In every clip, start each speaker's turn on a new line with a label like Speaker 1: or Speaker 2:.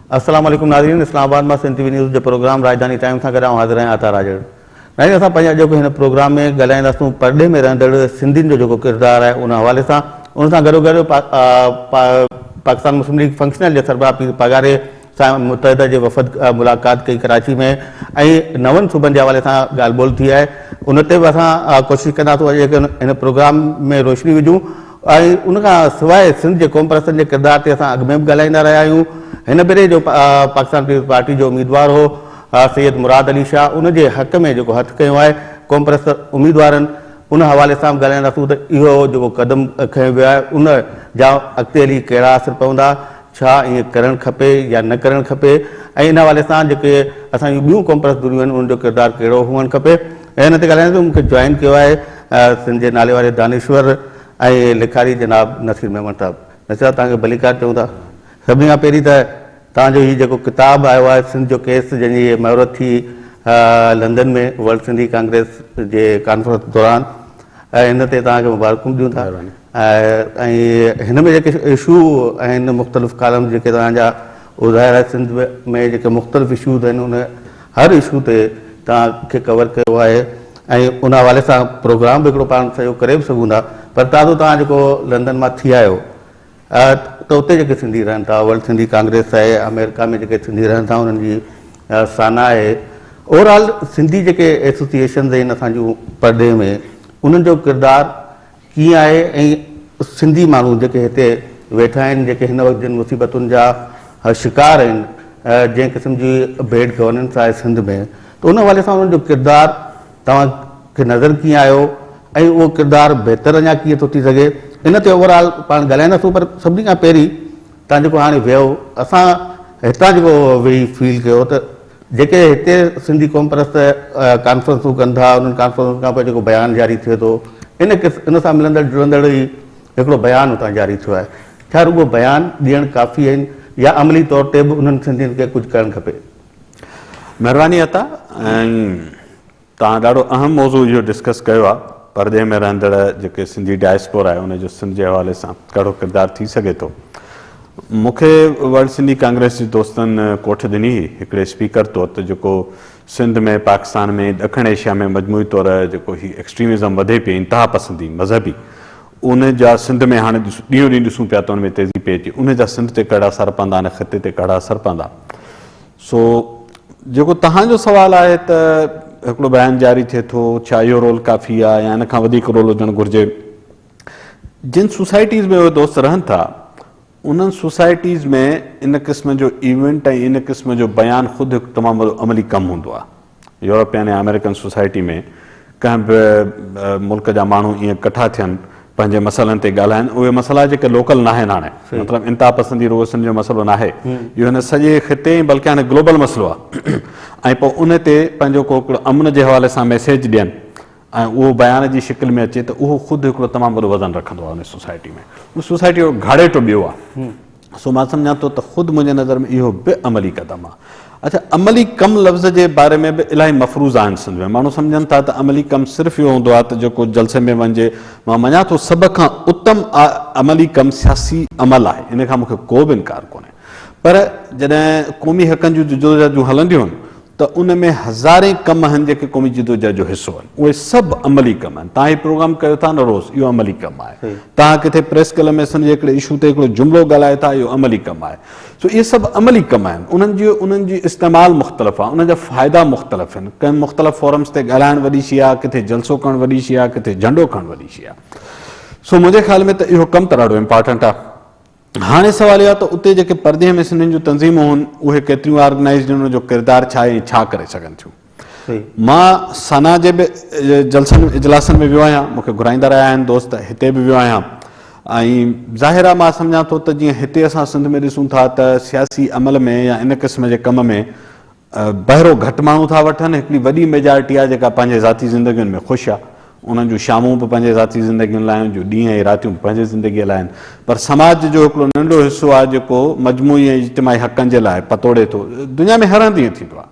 Speaker 1: अस्सलाम वालेकुम नाज़रीन, इस्लामाबाद में सिंध टीवी न्यूज़ जो प्रोग्राम राजधानी टाइम सां गॾु हाज़िर आहियां आता राजड़। नाज़रीन, असां पंहिंजा जेको हिन प्रोग्राम में ॻाल्हाईंदासूं परॾे में रहंदड़ सिंधियुनि जो जेको किरदारु आहे उन हवाले सां, उन सां गॾोगॾु पाकिस्तान मुस्लिम लीग फंक्शनल जे सरबराह पीर पगारे सां मुतहदा जे वफ़द मुलाक़ात कई कराची में ऐं नवनि सूबनि जे हवाले सां ॻाल्हि ॿोल थी आहे। उन ते बि असां कोशिशि कंदासीं कि हिन प्रोग्राम में रोशनी विझूं ऐं उनखां सवाइ सिंध जे क़ौम परस्तनि जे किरदार ते असां अॻु में बि ॻाल्हाईंदा रहिया आहियूं। हिन भेरे जो पाकिस्तान पीपल्स पार्टी जो उम्मीदवार हो सैयद मुराद अली शाह, उन जे हक़ में जेको हथु कयो आहे क़ौम परस्त उम्मीदवारनि, उन हवाले सां बि ॻाल्हाईंदासूं त इहो जेको क़दम खयो वियो आहे उन जा अॻिते हली कहिड़ा असर पवंदा, छा ईअं करणु खपे या न करणु खपे, ऐं इन हवाले सां जेके असांजूं ॿियूं क़ौम परस्त दूरियूं आहिनि उनजो किरदारु कहिड़ो हुअणु खपे। ऐं हिन ते ॻाल्हाईंदासीं। मूंखे जॉइन कयो आहे सिंध जे नाले वारे दानिश्वर ऐं लिखारी जनाब नसीर मेमन साहब। नसीर साहब, तव्हांखे भलीकार चऊं था। सभिनी खां पहिरीं त तव्हांजो हीउ जेको किताबु आयो आहे सिंध जो केस, जंहिंजी महूरत थी लंदन में वर्ल्ड सिंधी कांग्रेस जे कॉन्फ्रेंस दौरान, हिन ते तव्हांखे मुबारकूं ॾियूं था। ऐं हिन में जेके इशू आहिनि मुख़्तलिफ़ कालम जेके तव्हांजा ॿुधाया आहे, सिंध में जेके मुख़्तलिफ़ इशूज़ आहिनि उन हर इशू ते तव्हांखे कवर कयो आहे ऐं उन हवाले सां प्रोग्राम बि हिकिड़ो पाण सॼो करे बि सघूं था। पर ताज़ो तव्हां जेको लंदन मां थी आहियो त उते जेके सिंधी रहनि था, वर्ल्ड सिंधी कांग्रेस आहे, अमेरिका में जेके सिंधी रहनि था उन्हनि जी साना आहे, ओवरऑल सिंधी जेके एसोसिएशन्स आहिनि असांजूं परॾे में, उन्हनि जो किरदारु कीअं आहे ऐं सिंधी माण्हू जेके हिते वेठा आहिनि, जेके हिन वक़्तु जिन मुसीबतुनि जा शिकार आहिनि, जंहिं क़िस्म जी बेड गवर्नेंस आहे सिंध में, त उन हवाले सां उन्हनि जो किरदारु तव्हांखे नज़र कीअं आयो ऐं उहो किरदारु बहितर अञा कीअं थो थी सघे, इन ते ओवरऑल पाण ॻाल्हाईंदासीं। पर सभिनी खां पहिरीं तव्हां जेको हाणे वियो, असां हितां जेको वेही फील कयो त जेके हिते सिंधी क़ौम परस्त कॉन्फ्रेंसूं कनि था, उन्हनि कॉन्फ्रेंस खां पोइ जेको बयानु जारी थिए थो, इन सां मिलंदड़ जुड़ंदड़ ई हिकिड़ो बयानु हुतां जारी थियो आहे। छा रुॻो बयानु ॾियणु काफ़ी आहिनि या अमली तौर ते बि उन्हनि सिंधियुनि खे कुझु करणु खपे?
Speaker 2: महिरबानी अता। ऐं तव्हां ॾाढो अहम मौज़ू इहो डिस्कस कयो आहे, परदे में रहंदड़ जेके सिंधी डायस्पोरा आहे उनजो सिंध जे हवाले सां कहिड़ो किरदारु थी सघे थो। मूंखे वर्ल्ड सिंधी कांग्रेस जे दोस्तनि कोठ ॾिनी हुई हिकिड़े स्पीकर तौर ते, जेको सिंध में, पाकिस्तान में, ॾखण एशिया में मजमूई तौर जेको ही एक्सट्रीमिज़म वधे पई, इंतिहा पसंदी मज़हबी, उन जा सिंध में हाणे ॾींहों ॾींहुं ॾिसूं पिया त उन में तेज़ी पए थी, उन जा सिंध ते कहिड़ा असर पवंदा, हिन ख़िते ते कहिड़ा असर पवंदा। सो जेको तव्हांजो सुवालु आहे त हिकिड़ो बयानु जारी थिए थो, छा इहो रोल काफ़ी आहे या इन खां वधीक रोल हुजणु घुरिजे। जिन सोसाइटीज़ में उहे दोस्त रहनि था, उन्हनि सोसाइटीज़ में इन क़िस्म जो इवेंट ऐं इन क़िस्म जो बयानु ख़ुदि हिकु तमामु वॾो अमली कमु हूंदो आहे। यूरोपियन ऐं अमेरिकन सोसाइटी में कंहिं बि मुल्क जा माण्हू ईअं इकठा थियनि, पंहिंजे मसइलनि ते ॻाल्हाइनि, उहे मसइला जेके लोकल न आहिनि, हाणे मतिलबु इंतिहा पसंदी रुॻो सिंध जो मसइलो न आहे, इहो हिन सॼे ख़िते बल्कि हाणे ग्लोबल मसइलो आहे। ऐं पोइ उन ते पंहिंजो को हिकिड़ो अमन जे हवाले सां मैसेज ॾियनि ऐं उहो बयान जी शिकिल में अचे, त उहो ख़ुदि हिकिड़ो तमामु वॾो वज़न रखंदो आहे उन सोसाइटी में। उहो सोसाइटी जो घाड़ेटो ॿियो आहे। सो मां सम्झां थो त ख़ुदि मुंहिंजे नज़र में इहो बि अमली क़दम आहे। अच्छा, अमली कम लफ़्ज़ जे बारे में बि इलाही मफ़रूज़ आहिनि सिंध में। माण्हू सम्झनि था त अमली कमु सिर्फ़ु इहो हूंदो आहे त जेको जलसे में वञिजे। मां मञा थो सभ खां उत्तम अमली कमु सियासी अमल आहे, इन खां मूंखे को बि इनकार कोन्हे। पर जॾहिं क़ौमी हक़नि जूं जदोजहदूं हलंदियूं आहिनि त उन में हज़ारे कम आहिनि जेके क़ौमी जदोजहद जो हिसो आहिनि, उहे सभु अमली कम आहिनि। तव्हां हीउ प्रोग्राम कयो था न रोज़, इहो अमली कमु आहे। तव्हां किथे प्रेस क्लब में सिंध जे हिकिड़े इशू ते हिकिड़ो जुमिलो ॻाल्हायो था, इहो अमली कमु आहे। सो इहे सभु अमली कम आहिनि। उन्हनि जी इस्तेमालु मुख़्तलिफ़ आहे, उन्हनि जा फ़ाइदा मुख़्तलिफ़ आहिनि। कंहिं मुख़्तलिफ़ फोरम्स ते ॻाल्हाइणु वॾी शइ आहे, किथे जलसो करणु वॾी शइ आहे, किथे झंडो खणणु वॾी शइ आहे। सो मुंहिंजे ख़्याल में त इहो कमु त ॾाढो इम्पॉर्टेंट आहे। हाणे सवाल इहो आहे त उते जेके परदे में सिंधियुनि जूं तंज़ीमूं आहिनि, उहे केतिरियूं ऑर्गनाइज़ड आहिनि, उनजो किरदारु छा आहे, छा करे सघनि थियूं। मां सना जे बि जलसनि इजलासनि में वियो आहियां, मूंखे घुराईंदा रहिया आहिनि दोस्त, हिते बि वियो आहियां। ऐं ज़ाहिर आहे मां सम्झां थो त जीअं हिते असां सिंध में ॾिसूं था त सियासी अमल में या इन क़िस्म जे कम में बहिरो घटि माण्हू था वठनि। हिकिड़ी वॾी मेजॉरिटी आहे जेका पंहिंजे ज़ाती ज़िंदगियुनि में ख़ुशि आहे, उन्हनि जूं शामूं बि पंहिंजे ज़ाती ज़िंदगियुनि लाइ, जो ॾींहं ऐं रातियूं पंहिंजे ज़िंदगीअ लाइ आहिनि। पर समाज जो हिकिड़ो नंढो हिसो आहे जेको मजमूई ऐं इज्तिमाही हक़नि जे लाइ पतोड़े थो। दुनिया में हर हंधि ईअं थींदो आहे,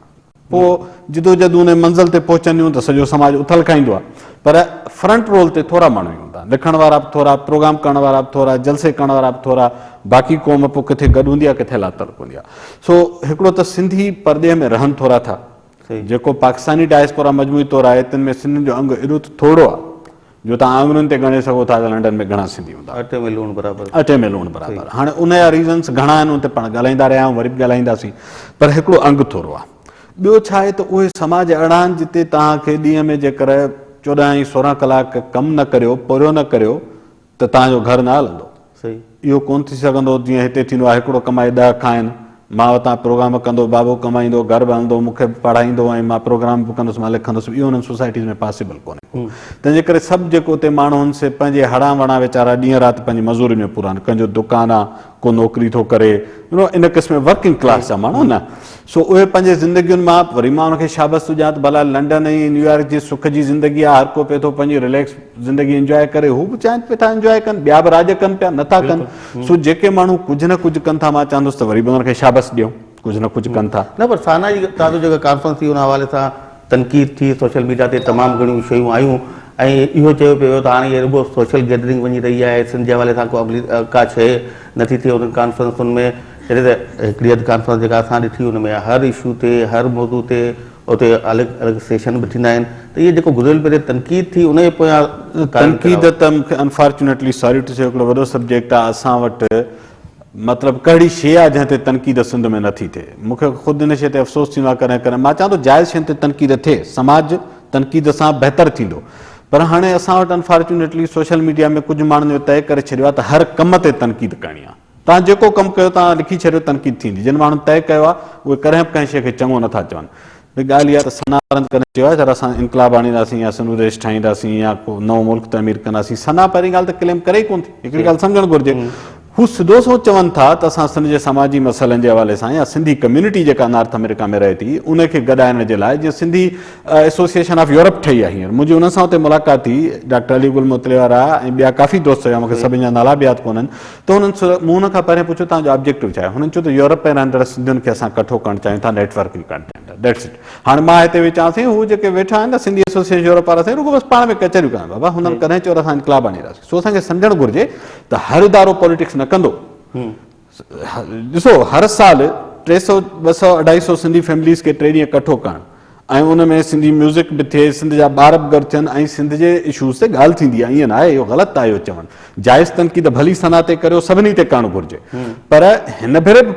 Speaker 2: पोइ जिदोजहद उन मंज़िल ते पहुचंदियूं त सॼो समाज उथल खाईंदो आहे, पर फ्रंट रोल ते थोरा माण्हू ई हूंदा, लिखण वारा बि थोरा, प्रोग्राम करण वारा बि थोरा, जलसे करण वारा बि थोरा, बाक़ी क़ौम पोइ किथे गॾु हूंदी आहे, किथे लातल हूंदी आहे। सो हिकिड़ो त सिंधी परदे में रहनि थोरा था, जेको पाकिस्तानी डायस्पोरा मजमूई तौर आहे, तिन में सिंधियुनि जो अंग एॾो थोरो आहे जो तव्हां आंगुरनि ते ॻणे सघो था त लंडन में घणा सिंधी हूंदा,
Speaker 1: अटे में लूणु बराबरि।
Speaker 2: अटे में लूणु बराबरि। हाणे उन जा रीज़न्स घणा आहिनि, उन ते पाण ॻाल्हाईंदा रहिया आहियूं, वरी बि ॻाल्हाईंदासीं, पर हिकिड़ो अंग थोरो आहे। ॿियो छा आहे त उहे समाज अहिड़ा आहिनि जिते तव्हांखे ॾींहं में जेकर 14 ऐं 16 कलाक कमु न करियो, पोरियो न करियो, त तव्हांजो घर न हलंदो।
Speaker 1: सही,
Speaker 2: इहो कोन थी सघंदो जीअं हिते थींदो आहे, हिकिड़ो कमाए 10 खाइनि, मां वटां प्रोग्राम कंदो, बाबो कमाईंदो, घर बि हलंदो, मूंखे पढ़ाईंदो ऐं मां प्रोग्राम बि कंदुसि, मां लिखंदुसि, इहो उन्हनि सोसाइटीज़ में पॉसिबल कोन्हे। तंहिंजे करे सभु जेको उते माण्हू आहिनि से पंहिंजे हड़ा वड़ा वीचारा ॾींहं राति पंहिंजी मज़ूरी में पूरा आहिनि, कंहिंजो दुकानु आहे, को नौकिरी थो करे, इन क़िस्म वर्किंग क्लास जा माण्हू न। सो उहे पंहिंजे ज़िंदगियुनि मां, वरी मां उनखे शाबस हुजां त भला लंडन ऐं न्यूयॉर्क जी सुख जी ज़िंदगी आहे, हर को पिए थो पंहिंजी रिलैक्स ज़िंदगी इंजॉय करे, हू बि चाहिनि पिया था इंजॉय कनि, ॿिया बि राज कनि पिया, नथा कनि। सो जेके माण्हू कुझु न कुझु कनि था, मां चवंदुसि त वरी बि उनखे शाबस ॾियूं, कुझु न कुझु कनि था।
Speaker 1: न पर साना जी तव्हांजो जेका कॉन्फ्रेंस थी उन हवाले सां तनक़ीद थी, सोशल मीडिया ते तमामु घणियूं शयूं आयूं, ऐं इहो चयो पियो त हाणे इहे रुॻो सोशल गैदरिंग वञी रही आहे, सिंध जे हवाले सां का शइ नथी थिए उन्हनि कॉन्फ्रेंसुनि में। जॾहिं त हिकिड़ी अधु कॉन्फ्रेंस जेका असां ॾिठी हुन में हर इशू ते, हर मौज़ू ते उते अलॻि अलॻि सेशन बि थींदा आहिनि, त इहे जेको गुज़िरियल पीरियड तनक़ीद थी उन जे पोयां
Speaker 2: तनक़ीद त मूंखे अनफॉर्चुनेटली सॉरी टू से हिकिड़ो वॾो सब्जेक्ट आहे असां वटि, मतिलबु कहिड़ी शइ आहे जंहिं ते तनक़ीद सिंध में नथी थिए। मूंखे ख़ुदि इन शइ ते अफ़सोस थींदो आहे कॾहिं कॾहिं, मां चवां थो जाइज़ शयुनि ते तनक़ीद थिए, समाज तनक़ीद सां बहितर थींदो, पर हाणे असां वटि अनफॉर्चुनेटली सोशल मीडिया में कुझु माण्हुनि जो तइ करे छॾियो आहे त हर कम ते तनक़ीद करणी आहे, तव्हां जेको कमु कयो तव्हां लिखी छॾियो तनक़ीद थींदी। जिन माण्हुनि तइ कयो आहे उहे कॾहिं बि कंहिं शइ खे चङो नथा चवनि। भई ॻाल्हि इहा त सना वारनि कॾहिं चयो आहे त असां इनकलाब आणींदासीं या सिंधु देश ठाहींदासीं या को नओं मुल्क तमीर कंदासीं, सना पहिरीं ॻाल्हि त क्लेम करे ई कोन थी, हिकिड़ी ॻाल्हि सम्झणु घुरिजे। हू सिधो सो चवनि था त असां सिंध जे समाजी मसइलनि जे हवाले सां या सिंधी कम्यूनिटी जेका नॉर्थ अमेरिका में रहे थी उनखे गॾाइण जे लाइ, जीअं सिंधी एसोसिएशन ऑफ यूरोप ठही आहे हींअर, मुंहिंजी उन सां हुते मुलाक़ात थी, डॉक्टर अली गुल मुतले वारा ऐं ॿिया काफ़ी दोस्त हुया, मूंखे सभिनि जा नाला बि यादि कोन्हनि, त हुननि मूं हुन खां पहिरियों पुछियो तव्हांजो ऑब्जेक्टिव छा आहे, हुननि चयो त यूरोप में रहंदड़ सिंधियुनि खे असां कठो करणु चाहियूं था, नेटवर्किंग करणु चाहियूं था, दैट्स इट। हाणे मां हिते वेही चवां थी हू जेके वेठा आहिनि न सिंधी एसोसिएशन यूरोप वारा साईं, रुॻो बसि पाण में कचहरियूं कनि, बाबा हुननि कॾहिं चयो असां इनकलाब आणींदासीं। सो असांखे सम्झणु घुरिजे त हर इदारो पॉलिटिक्स न कंदो। ॾिसो हर साल 300, 200, 250 सिंधी फैमिलीज़ खे 3 ॾींहं कठो करणु ऐं उन में सिंधी म्यूज़िक बि थिए, सिंध जा ॿार बि गॾु थियनि ऐं सिंध जे इशूज़ ते ॻाल्हि थींदी आहे, ईअं न आहे, इहो ग़लति आहे इहो चवणु। जाइज़ तनक़ीद भली सना ते करियो, सभिनी ते करणु घुरिजे, पर हिन भेरे बि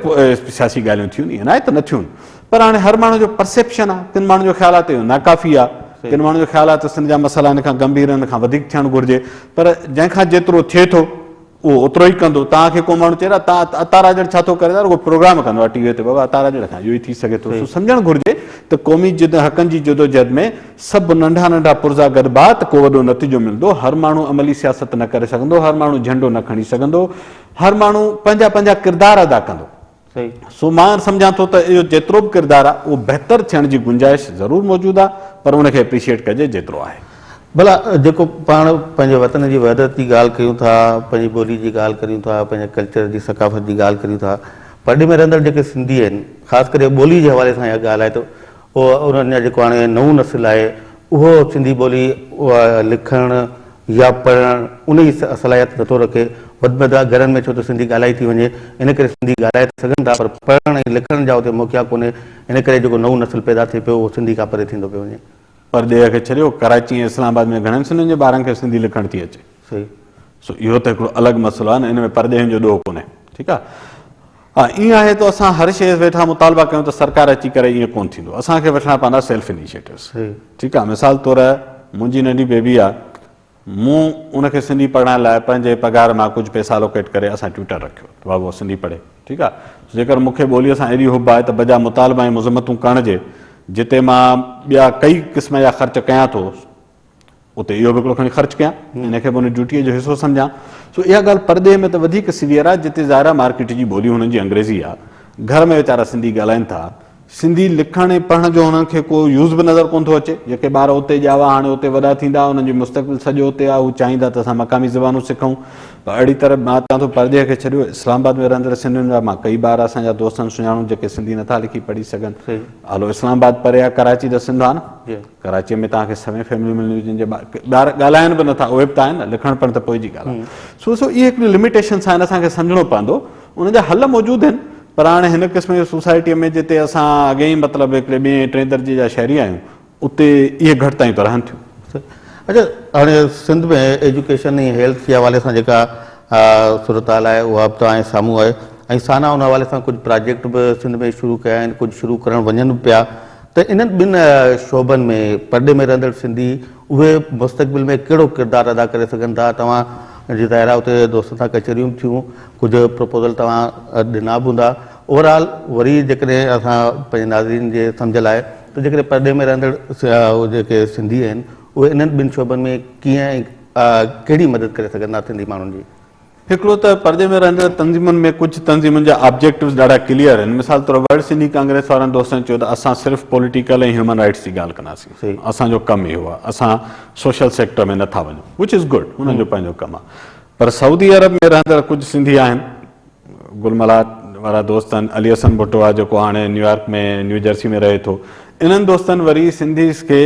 Speaker 2: सियासी ॻाल्हियूं थियूं, ईअं न आहे त न थियूं, पर हाणे हर माण्हू जो परसेप्शन आहे, किन माण्हू जो ख़्यालु आहे त इहो नाकाफ़ी आहे, किन माण्हू जो ख़्यालु आहे त सिंध जा मसइला हिन खां गंभीर, हिन खां वधीक थियणु घुरिजे, पर जंहिंखां जेतिरो थिए थो उहो ओतिरो ई कंदो। तव्हांखे को माण्हू चए तव्हां अताराजड़ छा थो करे, उहो प्रोग्राम कंदो आहे टीवीअ ते, बाबा अताराजड़ खां इहो ई थी सघे थो। सम्झणु घुरिजे त क़ौमी हक़नि जी जदोजहद में सभु नंढा नंढा पुर्ज़ा गॾिबा त को वॾो नतीजो मिलंदो। हर माण्हू अमली सियासत न करे सघंदो, हर माण्हू झंडो न खणी सघंदो, हर माण्हू पंहिंजा पंहिंजा किरदार अदा कंदो। सो मां सम्झां थो त इहो जेतिरो बि किरदारु आहे उहो बहितर थियण जी गुंजाइश ज़रूरु मौजूदु आहे, पर उनखे एप्रिशिएट कजे जेतिरो आहे।
Speaker 1: भला जेको पाण पंहिंजे वतन जी वहदत जी ॻाल्हि कयूं था, पंहिंजी ॿोली जी ॻाल्हि कयूं था, पंहिंजे कल्चर जी सकाफ़त जी ॻाल्हि कयूं था, परॾे में रहंदड़ जेके सिंधी आहिनि, ख़ासि करे ॿोली जे हवाले सां इहा ॻाल्हि आहे त उहो उन्हनि जा जेको हाणे नओं नस्ल आहे उहो सिंधी ॿोली उहा लिखणु या पढ़णु उन जी सलाहियत नथो रखे। वधि में वधि घरनि में छो त सिंधी ॻाल्हाई थी वञे, इन करे सिंधी ॻाल्हाए था सघनि था, पर पढ़ण ऐं लिखण जा उते मौक़िया कोन्हे, इन करे जेको नओं नस्ल पैदा थिए पियो उहो सिंधी खां परे थींदो पियो वञे।
Speaker 2: परॾे खे छॾियो, कराची ऐं इस्लामाबाद में घणनि सिंधियुनि जे ॿारनि खे सिंधी लिखणु थी अचे।
Speaker 1: सही।
Speaker 2: सो इहो त हिकिड़ो अलॻि मसइलो आहे न, इन में परॾे जो ॾोह कोन्हे, ठीकु आहे। हा, ईअं आहे त असां हर शइ वेठा मुतालबा कयूं त सरकार अची करे ईअं कोन्ह थींदो, असांखे वठणा पवंदा सेल्फ इनिशिएटिव्स, ठीकु आहे। मिसाल तौर मुंहिंजी नंढी बेबी आहे, मूं उनखे सिंधी पढ़ाइण लाइ पंहिंजे पघार मां कुझु पैसा एलोकेट करे असां ट्यूटर रखियो, बाबू उहो सिंधी पढ़े, ठीकु आहे। जेकर मूंखे ॿोलीअ सां एॾी हुब आहे त बजा मुतालबा ऐं मुज़मतूं करण जे जिते मां ॿिया कई क़िस्म जा ख़र्च कयां थो, उते इहो बि हिकिड़ो खणी ख़र्चु कयां, इनखे बि उन ड्यूटीअ जो हिसो सम्झां। सो इहा ॻाल्हि परॾे में त वधीक सीवियर आहे, जिते ज़ाहिर मार्केट जी ॿोली हुननि जी अंग्रेज़ी आहे, घर में वीचारा सिंधी ॻाल्हाइनि था, सिंधी लिखण ऐं पढ़ण जो हुननि खे को यूज़ बि नज़र कोन थो अचे। जेके ॿार उते ॼावा हाणे उते वॾा थींदा, हुननि जो मुस्तक़बिल सॼो उते आहे, हू चाहींदा त असां मक़ामी ज़बानूं सिखूं, पर अहिड़ी तरह मां चवां थो परदे खे छॾियो, इस्लामाबाद में रहंदड़ सिंधियुनि जा मां कई बार असांजा दोस्तनि सुञाणूं जेके सिंधी नथा लिखी पढ़ी सघनि। हलो इस्लामाबाद परे आहे, कराची त सिंध आहे न, कराची में तव्हांखे सभई फैमिली मिलंदियूं जिन जे ॿार ॻाल्हाइनि बि नथा, उहे बि त आहिनि न, लिखण पढ़ण त पोइ जी ॻाल्हि आहे। सो इहे हिकिड़ियूं लिमिटेशन्स आहिनि, असांखे सम्झणो पवंदो, उनजा हल मौजूदु आहिनि। पर हाणे हिन क़िस्म जी सोसाइटीअ में जिते असां अॻे ई मतिलबु हिकिड़े ॿिए टे दर्जे जा शहरी आहियूं, उते इहे घटितायूं त रहनि थियूं।
Speaker 1: अच्छा, हाणे सिंध में एजुकेशन ऐं हेल्थ जे हवाले सां जेका सूरत हाल आहे उहा बि तव्हांजे साम्हूं आहे, ऐं साना उन हवाले सां कुझु प्रोजेक्ट बि सिंध में शुरू कया आहिनि, कुझु शुरू करणु वञनि पिया। त इन्हनि ॿिनि शोबनि में परदे में रहंदड़ सिंधी उहे मुस्तक़बिल में कहिड़ो किरदारु अदा करे सघनि था? तव्हां जी ज़ाहिर आहे उते दोस्तनि सां कचहरियूं थियूं, कुझु प्रपोज़ल तव्हां ॾिना बि हूंदा। ओवरऑल वरी जेकॾहिं असां पंहिंजे नाज़रीन जे सम्झ लाइ त जेकॾहिं परदे में रहंदड़ जेके सिंधी आहिनि उहे इन्हनि ॿिनि शोबनि में कीअं ऐं कहिड़ी मदद करे सघंदा सिंधी माण्हुनि जी?
Speaker 2: हिकिड़ो त परदे में रहंदड़ तंज़ीमुनि में कुझु तंज़ीमुनि जा ऑब्जेक्टिव्स ॾाढा क्लियर आहिनि। मिसाल तौर वर्ल्ड सिंधी कांग्रेस वारनि दोस्तनि चयो त असां सिर्फ़ु पॉलिटिकल ऐं ह्यूमन राइट्स जी ॻाल्हि कंदासीं, असांजो कमु इहो आहे, असां सोशल सेक्टर में नथा वञूं, विच इज़ गुड, हुननि जो पंहिंजो कमु आहे। पर सऊदी अरब में रहंदड़ कुझु सिंधी आहिनि, गुलमला वारा दोस्त आहिनि, अली हसन भुट्टो आहे जेको हाणे न्यूयॉर्क में न्यू जर्सी में रहे थो, इन्हनि दोस्तनि वरी सिंधीज़ खे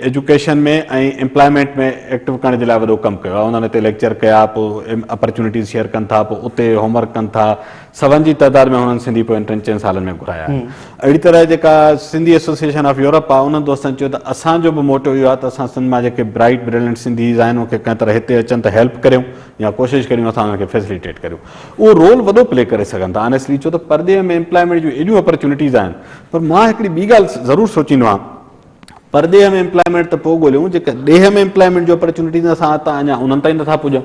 Speaker 2: एजुकेशन में ऐं एम्प्लॉयमेंट में एक्टिव करण जे लाइ वॾो कमु कयो आहे। उन्हनि हिते लेक्चर कया, पोइ अपॉर्चुनिटीज़ शेयर कनि था, पोइ उते होमवर्क कनि था, सभनि जी तइदाद में हुननि सिंधी पोइ टिनि चइनि सालनि में घुराया आहिनि। अहिड़ी तरह जेका सिंधी एसोसिएशन ऑफ यूरोप आहे, उन्हनि दोस्तनि चयो त असांजो बि मोटिव इहो आहे त असां सिंध मां जेके ब्राइट ब्रिलियंट सिंधीज़ आहिनि उनखे कंहिं तरह हिते अचनि त हेल्प करियूं या कोशिशि करियूं असां उनखे फैसिलिटेट करियूं। उहो रोल वॾो प्ले करे सघनि था ऑनेस्टली, छो त परदे में एम्प्लॉयमेंट जूं एॾियूं अपॉर्चुनिटीज़ आहिनि। पर मां हिकिड़ी ॿी ॻाल्हि ज़रूरु सोचींदो आहियां, परदे में एम्प्लॉयमेंट त पोइ ॻोल्हियूं, जेके ॾेह में एम्प्लॉयमेंट जो अपॉर्चुनिटीज़ असां हितां अञा उन्हनि ताईं नथा पुॼूं।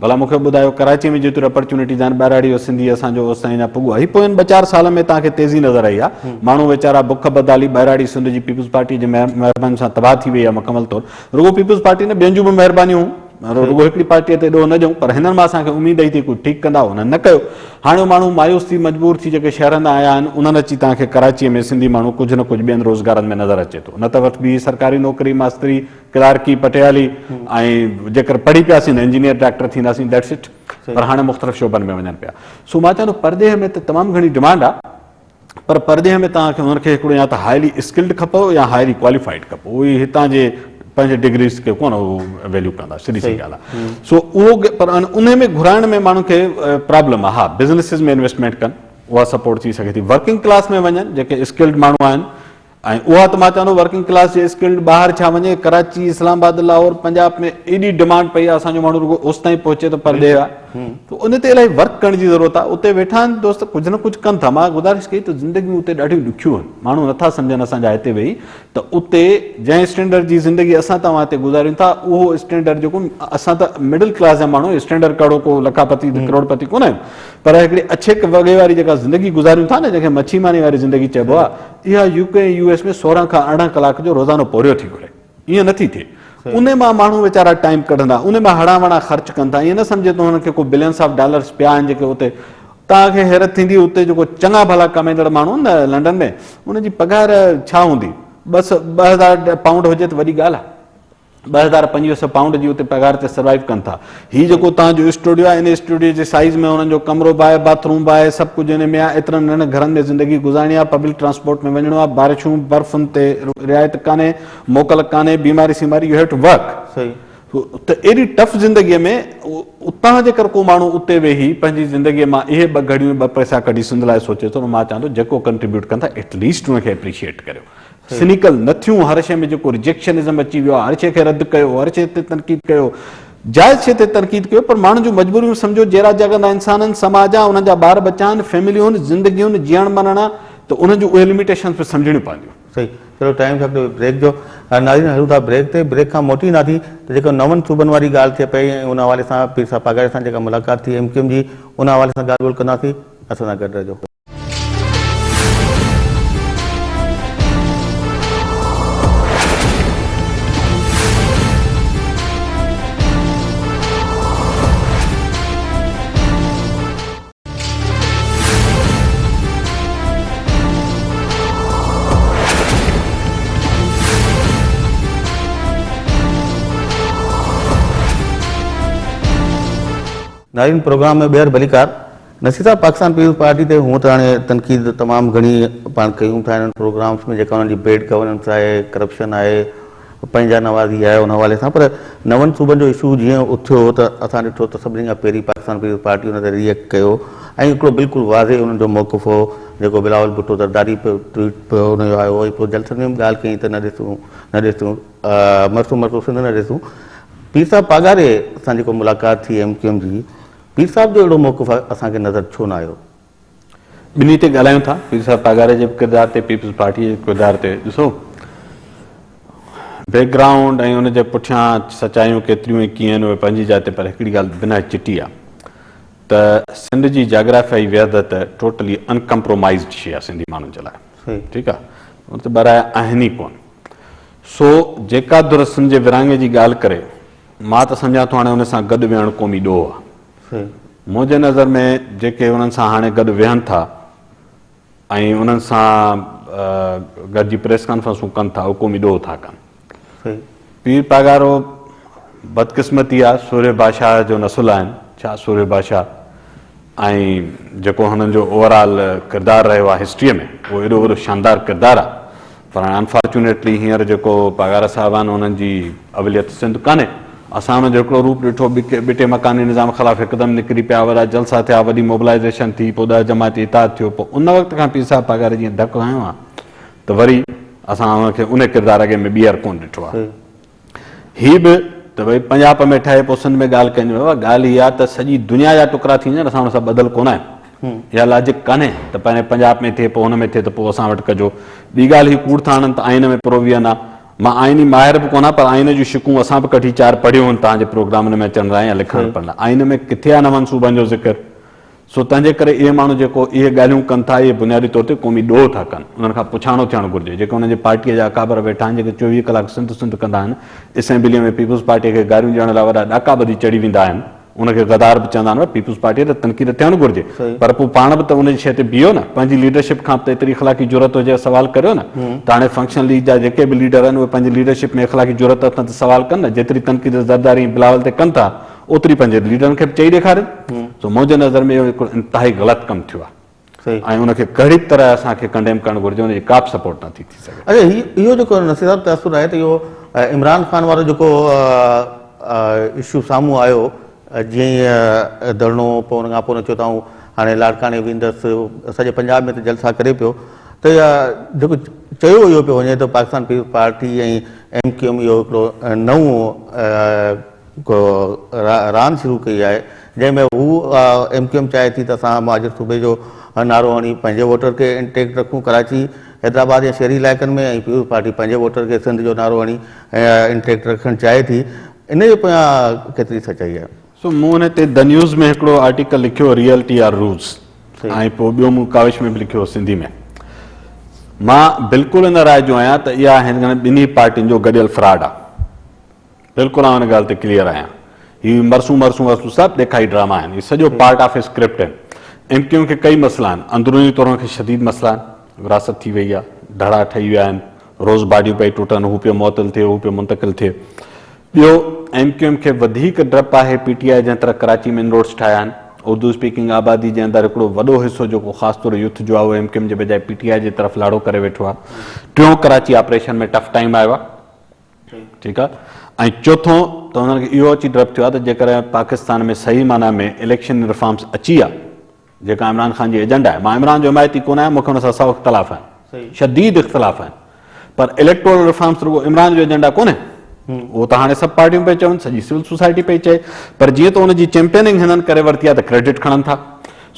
Speaker 2: भला मूंखे ॿुधायो कराची में जेतिरी अपॉर्चुनिटीज़ आहिनि, ॿाहिराड़ी जो सिंधी असांजो ओसि ताईं अञा पुॻो आहे। पोइ 2-4 साल में तव्हांखे तेज़ी नज़र आई आहे, माण्हू वीचारा बुख बदाली ॿाहिराड़ी सिंध जी पीपुल्स पार्टी जे महिरबानी सां तबाह थी वई आहे मुकमल तौर। रुगो पीपुल्स पार्टी न, ॿियनि जूं बि महिरबानियूं, रुगो हिकिड़ी पार्टीअ ते ॾोह न ॾियूं, पर हिननि मां असांखे उमेद ई थी कुझु ठीकु कंदा, हुननि न कयो। हाणे माण्हू मायूस थी मजबूर थी जेके शहरनि मां आया आहिनि, उन्हनि अची तव्हांखे कराचीअ में सिंधी माण्हू कुझु न कुझु ॿियनि रोज़गारनि में नज़र अचे थो। न त वटि ॿी सरकारी नौकिरी, मास्तरी, क्लार्की, पटियाली, ऐं जेकर पढ़ी पियासीं न इंजीनियर डॉक्टर थींदासीं, दैट्स इट। पर हाणे मुख़्तलिफ़ शोबनि में वञनि पिया। सो मां चवां थो परदे में त तमामु घणी डिमांड आहे, पर परदे में तव्हांखे हुनखे हिकिड़ो या त हाईली स्किल्ड खपो या हाईली क्वालिफाइड खपो। उहे हितां जे पंहिंजे डिग्रीज़ खे कोन उहो वैल्यू कंदा, सिधी सी ॻाल्हि आहे। सो उहो पर उन में घुराइण में माण्हू खे प्रॉब्लम आहे। हा, बिज़नेसिस में इन्वेस्टमेंट कनि, उहा सपोर्ट थी सघे थी। वर्किंग क्लास में वञनि जेके स्किल्ड माण्हू आहिनि, ऐं उहा त मां चवंदो वर्किंग क्लास जे स्किल्ड ॿाहिरि छा वञे, कराची, इस्लामाबाद, लाहौर, पंजाब में एॾी डिमांड पई आहे, असांजो माण्हू रुगो ओसि ताईं पहुचे त परदे आहे, त उन ते इलाही वर्क करण जी ज़रूरत आहे। उते वेठा आहिनि दोस्त, कुझु न कुझु कनि था। मां गुज़ारिश कई त ज़िंदगियूं उते ॾाढियूं ॾुखियूं आहिनि, माण्हू नथा सम्झनि असांजा हिते वेही त उते जंहिं स्टैंडर्ड जी ज़िंदगी असां तव्हां हिते गुज़ारियूं था, उहो स्टैंडर्ड जेको असां त मिडिल क्लास जा माण्हू, स्टैंडर्ड कहिड़ो को लखापति करोड़पति कोन आहियूं, पर हिकिड़ी अच्छे वॻे वारी जेका ज़िंदगी गुज़ारियूं था न, जंहिंखे मच्छी मानी वारी ज़िंदगी चइबो आहे, इहा यूके US में 16 खां 18 कलाक जो रोज़ानो पोरियो थी घुरे। ईअं नथी थिए। उन मां माण्हू वीचारा टाइम कढंदा, उन मां हणा वणा ख़र्च कनि था। ईअं न सम्झे त हुनखे को बिलियंस ऑफ डॉलर्स पिया आहिनि जेके उते। तव्हांखे हैरत थींदी, उते जेको चङा भला कमाईंदड़ माण्हू न लंडन में, उनजी पघार छा हूंदी, बसि 2000 पाउंड हुजे त वॾी ॻाल्हि आहे। 2500 पाउंड जी उते पघार ते सर्वाइव कनि था। हीउ जेको तव्हांजो स्टूडियो आहे, इन स्टूडियो जे साइज़ में हुननि जो कमिरो बि आहे, बाथरूम बि आहे, सभु कुझु इन में आहे। एतिरनि नंढनि घरनि में ज़िंदगी गुज़ारणी आहे, पब्लिक ट्रांसपोर्ट में वञिणो आहे, बारिशूं बर्फ़ुनि ते रिआयत कान्हे, मोकल कान्हे, बीमारी सीमारी, यू हैव टू वर्क। सही त एॾी टफ ज़िंदगीअ में उतां जेकर को माण्हू उते वेही पंहिंजी ज़िंदगीअ मां इहे 2 घड़ियूं 2 पैसा कढी सिंध लाइ सोचे थो, मां चवां थो जेको कंट्रीब्यूट कनि था एटलीस्ट उनखे एप्रिशिएट करियो। सिनिकल न थियूं, हर शइ में जेको रिजेक्शनिज़म अची वियो आहे, हर शइ खे रद्द कयो, हर शइ ते तनक़ीद कयो, जाइज़ शइ ते तनक़ीद कयो, पर माण्हुनि जूं मजबूरियूं सम्झो। जहिड़ा जॻंदा इंसान आहिनि, समाज आहे, उन्हनि जा ॿार बच्चा आहिनि, फैमिलियूं आहिनि, ज़िंदगियूं जीअण मरण आहे, त उन्हनि जूं उहे लिमिटेशन्स बि सम्झणियूं पवंदियूं।
Speaker 1: सही, चलो टाइम खपे ब्रेक जो। नाज़रीन हलूं था ब्रेक ते, ब्रेक खां मोटी ना थी त जेको नवनि सूबनि वारी ॻाल्हि थिए पई, ऐं उन हवाले सां पीर साहब पागाड़े सां जेका मुलाक़ात थी MQM जी, उन हवाले सां ॻाल्हि ॿोल कंदासीं। असां सां गॾु रहिजो। नारिन प्रोग्राम में ॿीहर भलीकार नसीर साहब पाकिस्तान पीपल्स पार्टी ते हूअं त हाणे तनक़ीद तमामु घणी पाण कयूं था इन्हनि प्रोग्राम्स में जेका हुननि जी बेड गवर्नेंस आहे करप्शन आहे पंहिंजा नवाज़ी आहे उन हवाले सां पर नवनि सूबनि जो इशू जीअं उथियो त असां ॾिठो त सभिनी खां पहिरीं पाकिस्तान पीपल्स पार्टी हुन ते रिएक्ट कयो ऐं हिकिड़ो बिल्कुलु वाज़े हुननि जो मौक़िफ़ हो जेको बिलावल भुट्टो ज़रदारी ट्वीट पियो हुनजो आयो वरी पोइ जलसनि में बि ॻाल्हि कई त न ॾिसूं मरसू सिंध न ॾिसूं पीर साहब पागारे सां जेको मुलाक़ात थी MQM जी पीर साहब जो अहिड़ो मौक़िफ़ असांखे नज़र छो न आयो
Speaker 2: ॿिन्ही ते ॻाल्हायूं था पीर साहब पागारे जे किरदार ते पीपल्स पार्टी जे किरदार ते ॾिसो बैकग्राउंड ऐं उनजे पुठियां सचायूं केतिरियूं ऐं कीअं आहिनि उहे पंहिंजी जाइ ते पर हिकिड़ी ॻाल्हि बिना चिटी आहे त सिंध जी जाग्राफियाई विहदत टोटली अनकम्प्रोमाइज़्ड शइ आहे सिंधी माण्हुनि जे लाइ ठीकु आहे उन ते ॿाराए आहिनि ई कोन सो जेका दुर सिंध जे विरहाङे जी ॻाल्हि करे मां त सम्झां थो हाणे हुन सां गॾु विहणु क़ौमी ॾोह आहे मुंहिंजे नज़र में जेके उन्हनि सां हाणे गॾु विहनि था ऐं उन्हनि सां गॾिजी प्रेस कॉन्फ्रेंसूं कनि था उहे क़ौमी ॾोह था कनि पीर पागारो बदकिस्मती आहे सूर्य बादशाह जो नसुल आहिनि छा सूर्य बादशाह ऐं जेको हुननि जो ओवरऑल किरदारु रहियो आहे हिस्ट्रीअ में उहो एॾो वॾो शानदार किरदारु आहे पर हाणे अनफॉर्चुनेटली हींअर जेको पागार साहिब आहिनि उन्हनि जी अवलियत सिंध कान्हे असां हुनजो हिकिड़ो रूप ॾिठो ॿिटे मकानी निज़ाम ख़िलाफ़ हिकदमि निकिरी पिया वॾा जलसा थिया वॾी मोबिलाइज़ेशन थी पोइ 10 जमाती इताद थियो पोइ उन वक़्त खां पीर साहब पागारे जीअं धकु हयो आहे त वरी असां हुनखे उन किरदार अॻे में ॿीहर कोन ॾिठो आहे हीअ बि त भई पंजाब में ठहे पोइ सिंध में ॻाल्हि कयूं ॻाल्हि इहा त सॼी दुनिया जा टुकड़ा थींदा आहिनि असां हुन सां ॿधल कोन आहियूं इहा लॉजिक कान्हे त पंहिंजे पंजाब में थिए पोइ हुन में थिए त पोइ असां वटि कजो ॿी ॻाल्हि हीअ कूड़ था आणनि त आइन में पुरो बीहनि आहे मां आइनी माहिर बि कोन आहे पर आइन जूं शिकूं असां बि कढी 4 पढ़ियूं आहिनि तव्हांजे प्रोग्रामनि में अचण लाइ या लिखण पढ़ण लाइ आइन में किथे आहे नवनि सूबनि जो ज़िक्र सो तंहिंजे करे इहे माण्हू जेको इहे ॻाल्हियूं कनि था इहे बुनियादी तौर ते क़ौमी ॾोह था कनि उन्हनि खां पुछाणो थियणु घुरिजे जेके हुनजे पार्टीअ जा अकाबर वेठा आहिनि जेके 24 कलाक सिंध कंदा आहिनि असेंबलीअ में पीपल्स पार्टीअ खे गारियूं ॾियण लाइ वॾा ॾाका ॿधी चढ़ी वेंदा आहिनि उनखे गदार बि चवंदा आहिनि पीपल्स पार्टीअ ते तनक़ीद थियणु घुरिजे पर पोइ पाण बि त उनजी शइ ते बीहो न पंहिंजी लीडरशिप खां त एतिरी इख़लाक़ी ज़रूरत हुजे सवाल करियो न त हाणे फंक्शन लीग जा जेके बि लीडर आहिनि उहे पंहिंजी लीडरशिप में इख़लाक़ी ज़रूरत अथनि त सवाल कनि न जेतिरी तनक़ीद ज़रदारी बिलावल ते कनि था ओतिरी पंहिंजे लीडरनि खे बि चई ॾेखारनि सो मुंहिंजे नज़र में इहो हिकिड़ो इंतिहाई ग़लति कमु थियो आहे ऐं उनखे कहिड़ी तरह असांखे कंडेम करणु घुरिजे उनजी का बि सपोर्ट नथी थी सघे
Speaker 1: अच्छा इहो जेको नसीर साहब तसुर आहे त इहो इमरान ख़ान वारो जेको इशू साम्हूं आयो जीअं ई धरणो पोइ हुन खां पोइ चयो अथऊं हाणे लाड़काणे वेंदसि सॼे पंजाब में त जलसा करे पियो त जेको चयो इहो पियो वञे त पाकिस्तान पीपल्स पार्टी ऐं MQM इहो हिकिड़ो नओं रांदि शुरू कई आहे जंहिंमें हू MQM चाहे थी त असां महाजर सूबे जो नारो हणी पंहिंजे वोटर खे इंटेक्ट रखूं कराची हैदराबाद या शहरी इलाइक़नि में ऐं पीपल्स पार्टी पंहिंजे वोटर खे सिंध जो नारो हणी इंटेक्ट रखणु चाहे थी इन जे पोयां केतिरी सचाई आहे
Speaker 2: सो मूं हुन ते द न्यूज़ में हिकिड़ो आर्टिकल लिखियो रियलिटी आर रूल्स ऐं पोइ ॿियो मूं काविश में बि लिखियो सिंधी में मां बिल्कुलु इन राय जो आहियां त इहा हिन ॿिन्ही पार्टियुनि जो गॾियल फ्रॉड आहे बिल्कुलु आउं हिन ॻाल्हि ते क्लियर आहियां हीअ मरसूं सभु ॾेखारी ड्रामा आहिनि हीअ सॼो पार्ट ऑफ ए स्क्रिप्ट आहिनि MQM खे कई मसइला आहिनि अंदरूनी तौर खे शदीद मसइला आहिनि विरासत थी वई आहे धड़ा ठही विया आहिनि रोज़ भाॼियूं पई टुटनि हू पियो मुअतल थिए हू पियो मुंतकिल थिए ॿियो MQM खे वधीक डपु आहे PTI जंहिं तरह कराची में रोड्स ठाहिया आहिनि उर्दू स्पीकिंग आबादी जे अंदरि हिकिड़ो वॾो हिसो जेको ख़ासि तौर यूथ जो आहे उहो MQM जे बजाए PTI जे तरफ़ लाड़ो करे वेठो आहे टियों कराची ऑपरेशन में टफ टाइम आयो आहे ठीकु आहे ऐं चोथों त हुननि खे इहो अची डपु थियो आहे त जेकर पाकिस्तान में सही माना में इलेक्शन रिफॉर्म्स अची आहे जेका इमरान ख़ान जी एजेंडा आहे मां इमरान जो हिमायती कोन आहियां मूंखे हुन सां सौ इख़्तिलाफ़ आहिनि शदीद इख़्तिलाफ़ आहिनि पर इलेक्टोरल रिफॉर्म्स रुगो इमरान जो एजेंडा कोन्हे उहो त हाणे सभु पार्टियूं पई चवनि सॼी सिविल सोसाइटी पई चए पर जीअं त हुनजी चैम्पियनिंग हिननि करे वरिती आहे त क्रेडिट खणनि था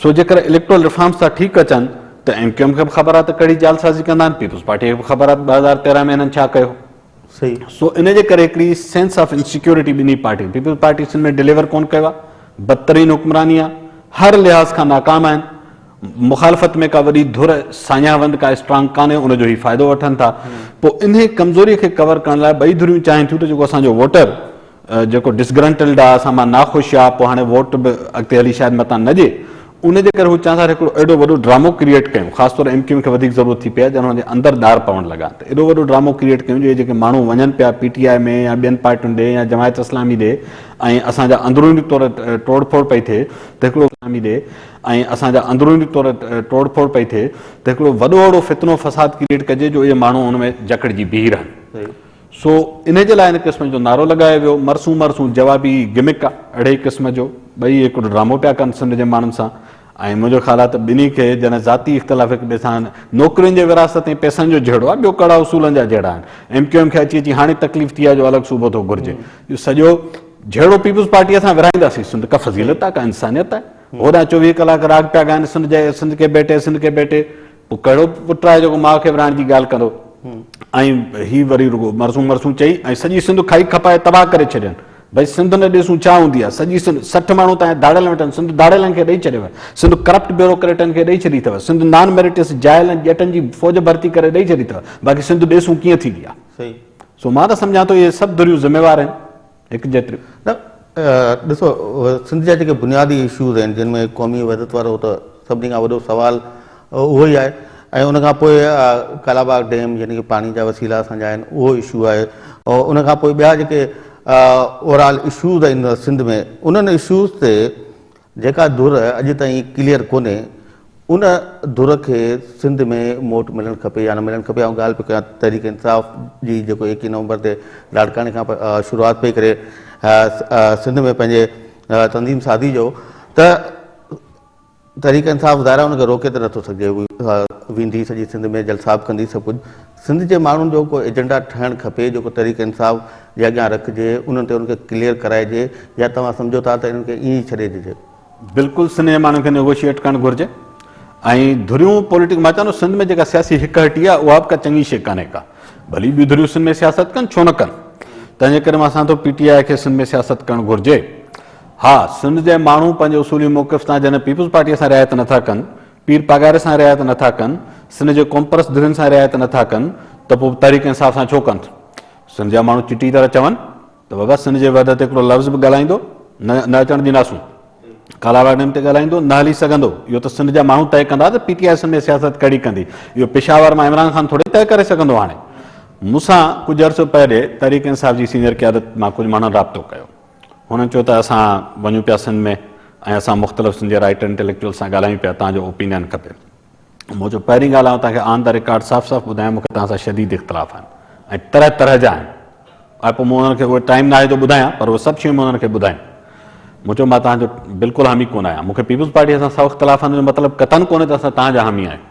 Speaker 2: सो जेकर इलेक्टोरल रिफॉर्म्स था ठीकु अचनि त MQM खे बि ख़बर आहे त कहिड़ी जालसाज़ी कंदा आहिनि पीपल्स पार्टीअ खे बि ख़बर आहे 2013 में हिननि छा कयो
Speaker 1: सही
Speaker 2: सो इन जे करे हिकिड़ी सेंस ऑफ इनसिक्योरिटी ॿिन्ही पार्टियूं पीपल्स पार्टी सिंध में डिलीवर कोन कयो आहे बदतरीन हुक्मरानी आहे हर लिहाज़ खां नाकाम आहिनि मुखालफ़त में का वॾी धुर साञावंद का स्ट्रांग कान्हे उनजो ई फ़ाइदो वठनि था पोइ इन कमज़ोरीअ खे कवर करण लाइ ॿई धुरियूं चाहिनि थियूं त जेको असांजो वोटर जेको डिसग्रंटल्ड आहे असां मां नाख़ुशि आहे पोइ हाणे वोट बि अॻिते हली शायदि मतां न ॾिए उनजे करे हू चवंदा हिकिड़ो एॾो वॾो ड्रामो क्रिएट कयूं, ख़ासि तौर MQM खे वधीक ज़रूरत थी पई आहे, ॼण हुनजे अंदरि दार पवणु लॻा, त एॾो वॾो ड्रामो क्रिएट कयूं जो जेके माण्हू वञनि पिया PTI में या ॿियनि पार्टियुनि ॾे या जमायत इस्लामी ॾे ऐं असांजा अंदरूनी तौर तोड़फोड़ पई थिए त हिकिड़ो इस्लामी ॾे ऐं असांजा अंदरूनी तौर तोड़फोड़ पई थिए त हिकिड़ो वॾो वॾो फितनो फ़साद क्रिएट कजे जो इहे माण्हू हुन में जकड़जी बीह रहनि। सो इन जे लाइ इन क़िस्म जो नारो लॻायो वियो, मरसूं मरसूं जवाबी गिमिक आहे अहिड़े क़िस्म जो, ॿई हिकिड़ो ड्रामो पिया कनि सिंध जे माण्हुनि सां। ऐं मुंहिंजो ख़्यालु आहे त ॿिन्ही खे जन ज़ाती इख़्तिलाफ़ हिक ॿिए सां नौकरियुनि जे विरासत ऐं पैसनि जो जहिड़ो आहे, ॿियो कड़ा उसूलनि जा जहिड़ा आहिनि। MQM खे अची अची हाणे तकलीफ़ थी आहे जो अलॻि सूबो थो घुरिजे, इहो सॼो जहिड़ो पीपुल्स पार्टी असां विराईंदासीं, सिंध का फज़ीलत आहे, का इंसानियत आहे। होॾां 24 कलाक राग पिया ॻाइनि सिंध के बेटे, सिंध के बेटे, पोइ कहिड़ो पुटु आहे जेको माउ खे विराइण जी ॻाल्हि कंदो। ऐं ही वरी रुगो मरसूं मरसूं चई ऐं सॼी सिंध खाई खपाए तबाह करे छॾियनि। भई सिंध न ॾिसूं छा हूंदी आहे, सॼी सिंध 60 माण्हू तव्हां दाड़ियल वेठनि, सिंध दाड़ियलनि खे ॾेई छॾियव, सिंध करप्ट ब्यूरोक्रेटनि खे ॾेई छॾी अथव, सिंध नॉन मेरिटियस जाइल ॼटनि जी फ़ौज भर्ती करे ॾेई छॾी अथव, बाक़ी सिंध ॾिसूं कीअं थींदी आहे।
Speaker 1: सही।
Speaker 2: सो मां त सम्झां थो इहे सभु धुरियूं ज़िम्मेवार आहिनि हिकु जेतिरियूं।
Speaker 1: न ॾिसो, सिंध जा जेके बुनियादी इशूज़ आहिनि जिन में क़ौमी वहदत वारो त सभिनी खां वॾो सुवाल उहो ई आहे, ऐं उनखां पोइ कालाबाग डैम यानी कि पाणी जा वसीला असांजा आहिनि उहो इशू आहे, और उनखां पोइ ॿिया जेके ओवरऑल इशूज़ आहिनि सिंध में, उन्हनि इशूज़ ते जेका धुर अॼु ताईं क्लियर कोन्हे, उन धुर खे सिंध में मोट मिलणु खपे या न मिलणु खपे। ऐं ॻाल्हि पियो कयां तहरीक इंसाफ़ जी, जेको 21 नवंबर ते लाड़काने खां शुरूआति पई करे सिंध में पंहिंजे तंज़ीम सादी जो, त तहरीक इंसाफ़ ज़ाहिर उनखे रोके त नथो सघे, वेंदी सॼी सिंध में जलसाब कंदी सभु कुझु। सिंध जे माण्हुनि जो को एजेंडा ठहणु खपे जेको तहरीक इंसाफ़ जे अॻियां रखिजे, उन्हनि ते उनखे क्लियर कराइजे, या तव्हां सम्झो था त इन्हनि खे ईअं ई छॾे ॾिजे? बिल्कुलु
Speaker 2: सिंध जे माण्हुनि खे नेगोशिएट करणु घुरिजे। ऐं धुरियूं पॉलिटिक्स, मां चवंदो सिंध में जेका सियासी हिकहटी आहे उहा बि का चङी शइ कान्हे का, भली ॿियूं धुरियूं सिंध में सियासत कनि छो न कनि, तंहिंजे करे मां सम्झां थो PTI खे सिंध में सियासत करणु घुरिजे। हा, सिंध जे माण्हू पंहिंजे उसूली मौक़िफ़ सां जॾहिं पीपुल्स पार्टीअ सां रिआयत नथा कनि, पीर पगारे सां रिआयत नथा कनि, सिंध जे कॉम्परस धुरियुनि सां रिआयत नथा कनि, त पोइ तहरीक इंसाफ़ सां छो कनि? सिंध जा माण्हू चिटी तरह चवनि त बाबा सिंध जे वहदत हिकिड़ो लफ़्ज़ बि ॻाल्हाईंदो न अचणु ॾींदासूं, कालाबाग डैम ते ॻाल्हाईंदो न हली सघंदो, इहो त सिंध जा माण्हू तय कंदा त PTI सिंध में सियासत कहिड़ी कंदी। इहो पेशावर मां इमरान ख़ान थोरी तय करे सघंदो। हाणे मूंसां कुझु अर्सो पहिरियों तहरीक इंसाफ़ जी सीनियर क़यादत मां कुझु माण्हुनि राब्तो कयो, हुननि चयो त असां वञूं पिया सिंध में ऐं असां मुख़्तलिफ़ सिंध जे राइटर इंटेलेक्चुअल सां ॻाल्हायूं पिया, तव्हांजो ओपिनियन खपे। मूं चयो पहिरीं ॻाल्हि तव्हांखे ऑन द रिकॉर्ड साफ़ साफ़ ॿुधायां, मूंखे तव्हां सां शदीद इख़्तिलाफ़ आहिनि ऐं तरह तरह जा आहिनि। ऐं पोइ मूं हुननि खे उहो टाइम न आहे जो ॿुधायां, पर उहे सभु शयूं मां हुननि खे ॿुधायूं। मूं चयो मां तव्हांजो बिल्कुलु हामी कोन आहियां, मूंखे पीपुल्स पार्टीअ सां सौ इख़्तिलाफ़नि जो मतिलबु कतन कोन्हे त असां तव्हांजा हामी आहियूं।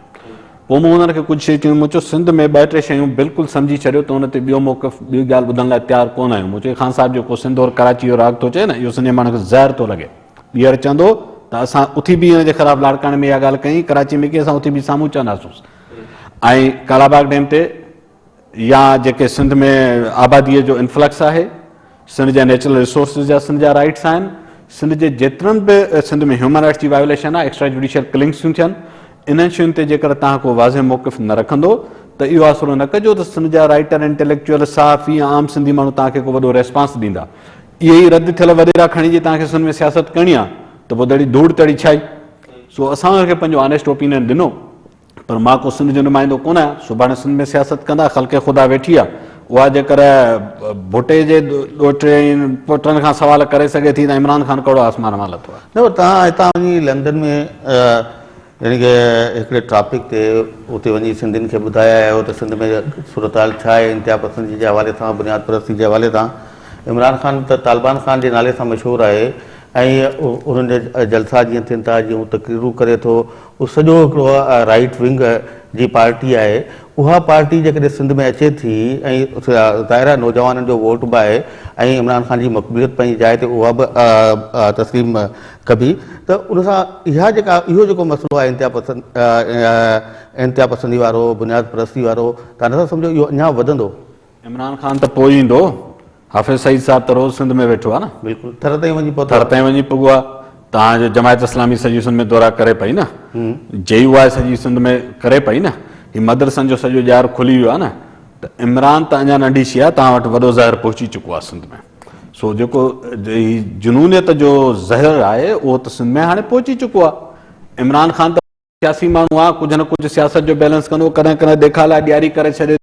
Speaker 2: पोइ मूं हुननि खे कुझु शयूं चयूं, मूं चयो सिंध में 2-3 शयूं बिल्कुलु सम्झी छॾियो त हुन ते ॿियो मौक़िफ़ ॿी ॻाल्हि ॿुधण लाइ तयारु कोन आहियूं। मूं चयो ख़ान साहिब जेको सिंध और कराची जो राग थो चए न, इहो सिंध जे माण्हू खे ज़हर थो लॻे। ॿीहर चवंदो त असां उथी बि हिन जे ख़िलाफ़ु लाड़काणे में इहा ॻाल्हि कई, कराची में की असां उथी बि साम्हूं चवंदासूं। ऐं कालाबाग डैम ते या जेके सिंध में आबादीअ जो इन्फ्लक्स आहे, सिंध जा नेचुरल रिसोर्सिस जा सिंध जा राइट्स आहिनि, सिंध जे जेतिरनि बि सिंध में ह्यूमन राइट्स जी वायोलेशन आहे, एक्स्ट्रा जुडिशियल किलिंग्स थियूं थियनि, इन्हनि शयुनि ते जेकर तव्हां को वाज़े मौक़िफ़ न रखंदो त इहो आसिरो न कजो त सिंध जा राइटर इंटेलेक्चुअल सहाफ़ी आम सिंधी माण्हू तव्हांखे को वॾो रेस्पॉन्स ॾींदा। इहे ई रद्द थियल वॾेरा खणी जे तव्हांखे सिंध में सियासत करणी आहे त पोइ तड़ी धूड़ तड़ी छाई। सो असां हुनखे पंहिंजो ऑनेस्ट ओपिनियन ॾिनो, पर मां को सिंध जो नुमाइंदो कोन आहियां। सुभाणे सिंध में सियासत कंदा, ख़ल्क़े ख़ुदा वेठी आहे, उहा जेकर भुटे जे ॾोहिटे पुटनि खां सवाल करे सघे थी त इमरान ख़ान कहिड़ो आसमान मां लथो आहे।
Speaker 1: न, तव्हां हितां वञी लंडन में यानी कि हिकिड़े टॉपिक ते उते वञी सिंधियुनि खे ॿुधाया आहियो त सिंध में सूरत-हाल छा आहे, इंतिहा पसंदी जे हवाले सां, बुनियाद परस्ती जे हवाले सां। इमरान ख़ान त तालिबान ख़ान जे नाले सां मशहूरु आहे ऐं उन्हनि जे जलसा जीअं थियनि था, जीअं हू तक़रीरूं करे थो, उहो सॼो हिकिड़ो राइट विंग जी पार्टी आहे। उहा पार्टी जेकॾहिं सिंध में अचे थी ऐं ज़ाहिर आहे नौजवाननि जो वोट बि आहे ऐं इमरान ख़ान जी मक़बूलियत पंहिंजी जाइ ते उहा बि तस्लीम कबी, त उन सां इहो जेको मसइलो आहे इंतिहा पसंदी वारो, बुनियाद परस्ती वारो, तव्हां नथा सम्झो इहो अञा वधंदो?
Speaker 2: इमरान ख़ान त पोइ ईंदो, हाफ़िज़ सईद साहिब त रोज़ सिंध में वेठो आहे न।
Speaker 1: बिल्कुलु थर ताईं वञी पहुतो,
Speaker 2: थर ताईं वञी पुॻो आहे। तव्हांजो जमायत इस्लामी सॼी सिंध में दौरा करे पई न, JU आहे सॼी सिंध में करे पई न, हीउ मदरसनि जो सॼो ॼार खुली वियो आहे न, त इमरान त अञा नंढी शइ आहे, तव्हां वटि वॾो ज़हर पहुची चुको आहे सिंध में। सो जेको जुनूनियत जो ज़हर आहे उहो त सिंध में हाणे पहुची चुको आहे। इमरान खान त सियासी माण्हू आहे, कुझु न कुझु सियासत जो बैलेंस कंदो, कॾहिं कॾहिं ॾेखार लाइ ॾियारी करे छॾे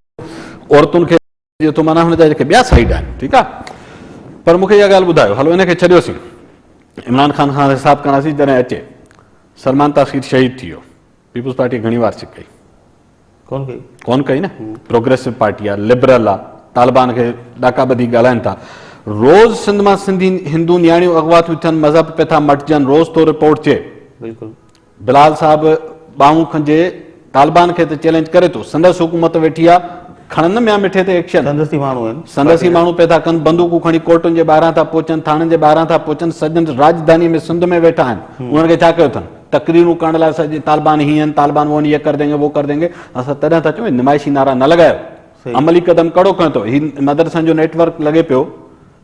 Speaker 2: औरतुनि खे थो, माना हुनजा जेके ॿिया साइड आहिनि, ठीकु आहे। पर मूंखे इहा ॻाल्हि ॿुधायो, हलो हिनखे छॾियोसीं, इमरान खान खां हिसाबु कंदासीं। जॾहिं अचे सलमान तासीर शहीद थी वियो, पीपुल्स पार्टी घणी वार छिक कई? कोन कई न। प्रोग्रेसिव पार्टी आहे, लिबरल आहे, तालिबान खे ॾाका ॿधी ॻाल्हाइनि था। रोज़ सिंध मां सिंधी हिंदू नियाणियूं अगवा थियूं थियनि, मज़हब पे था मटिजनि, रोज़ तो रिपोर्ट चे।
Speaker 1: बिल्कुलु
Speaker 2: बिलाल साहिबु ॿाहूं खंजे तालिबान खे त चैलेंज करे थो, संदसि हुकूमत वेठी आहे, खणनि मिया मिठे ते एक्शन।
Speaker 1: संदसि माण्हू आहिनि,
Speaker 2: संदसि माण्हू पिया था कनि, बंदूकूं खणी कोर्टुनि जे ॿाहिरां था पहुचनि, थाणनि जे ॿाहिरां था पहुचनि, सॼनि राजधानी में सिंध में वेठा आहिनि। उन्हनि खे छा कयो अथनि? तकरीरूं करण लाइ सॼे तालिबान हीअं आहिनि, तालिबान वो ये कर देंगे वो कर देंगे। असां तॾहिं था चऊं निमाइशी नारा न लॻायो, अमली कदम कड़ो खयो अथव। ही मदरसनि जो नेटवर्क लॻे पियो,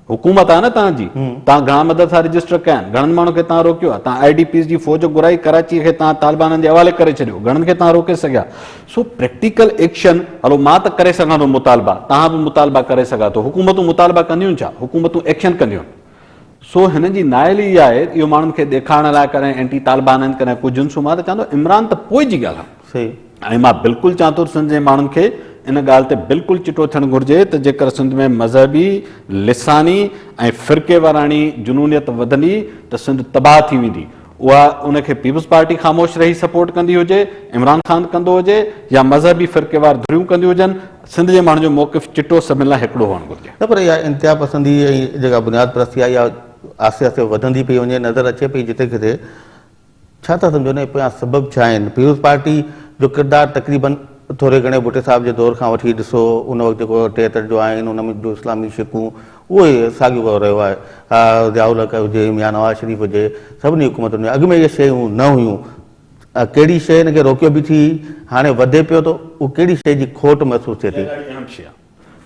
Speaker 2: हुकूमत आहे न तव्हांजी, तव्हां घणा मदरसा रजिस्टर कया आहिनि, घणनि माण्हुनि खे तव्हां रोकियो आहे, तव्हां IDPs जी फौज घुराई, कराची खे तव्हां तालिबाननि जे हवाले करे छॾियो, घणनि खे तव्हां रोके सघिया। सो प्रैक्टिकल एक्शन, हलो मां त करे सघां थो मुतालबा, तव्हां बि मुतालबा करे सघा थो, हुकूमतूं मुतालबा कंदियूं छा? हुकूमतूं एक्शन कंदियूं आहिनि। सो हिन जी नाइली इहा आहे, इहो माण्हुनि खे ॾेखारण लाइ कॾहिं एंटी तालिबान आहिनि, कॾहिं कुझु जिन्सूं। मां त चवंदो इमरान त पोइ जी ॻाल्हि आहे। ऐं मां बिल्कुलु चवां थो सिंध जे माण्हुनि खे इन ॻाल्हि ते बिल्कुलु चिटो थियणु घुरिजे त जेकर सिंध में मज़हबी, लिसानी ऐं फ़िरके वाराणी जुनूनियत वधंदी त सिंध तबाह थी वेंदी। उहा उनखे पीपुल्स पार्टी ख़ामोश रही सपोर्ट कंदी हुजे, इमरान खान कंदो हुजे, या मज़हबी फ़िरकेवार धुरियूं कंदियूं हुजनि, सिंध जे माण्हुनि जो मौक़िफ़ चिटो सभिनि लाइ हिकिड़ो हुअणु घुरिजे।
Speaker 1: न पर इहा इंतिहा पसंदी ऐं जेका बुनियाद परस्ती आहे, इहा आस्ते आस्ते वधंदी पई वञे, नज़र अचे पई जिते किथे। छा था सम्झो न पिया सबब छा आहिनि? पीपुल्स पार्टी जो किरदारु तक़रीबन थोरे घणे भुटे साहिब जे दौर खां वठी ॾिसो, उन वक़्तु जेको 73 जो आहिनि, उन में जो इस्लामी शिकूं उहो ई साॻियो रहियो आहे। ज़ियाउल हक़ हुजे या नवाज़ शरीफ़ हुजे, सभिनी हुकूमतुनि में अॻु में इहे शयूं न हुयूं। कहिड़ी शइ हिनखे रोकियो बि थी, हाणे वधे पियो थो, उहो कहिड़ी शइ जी खोट महसूसु थिए थी?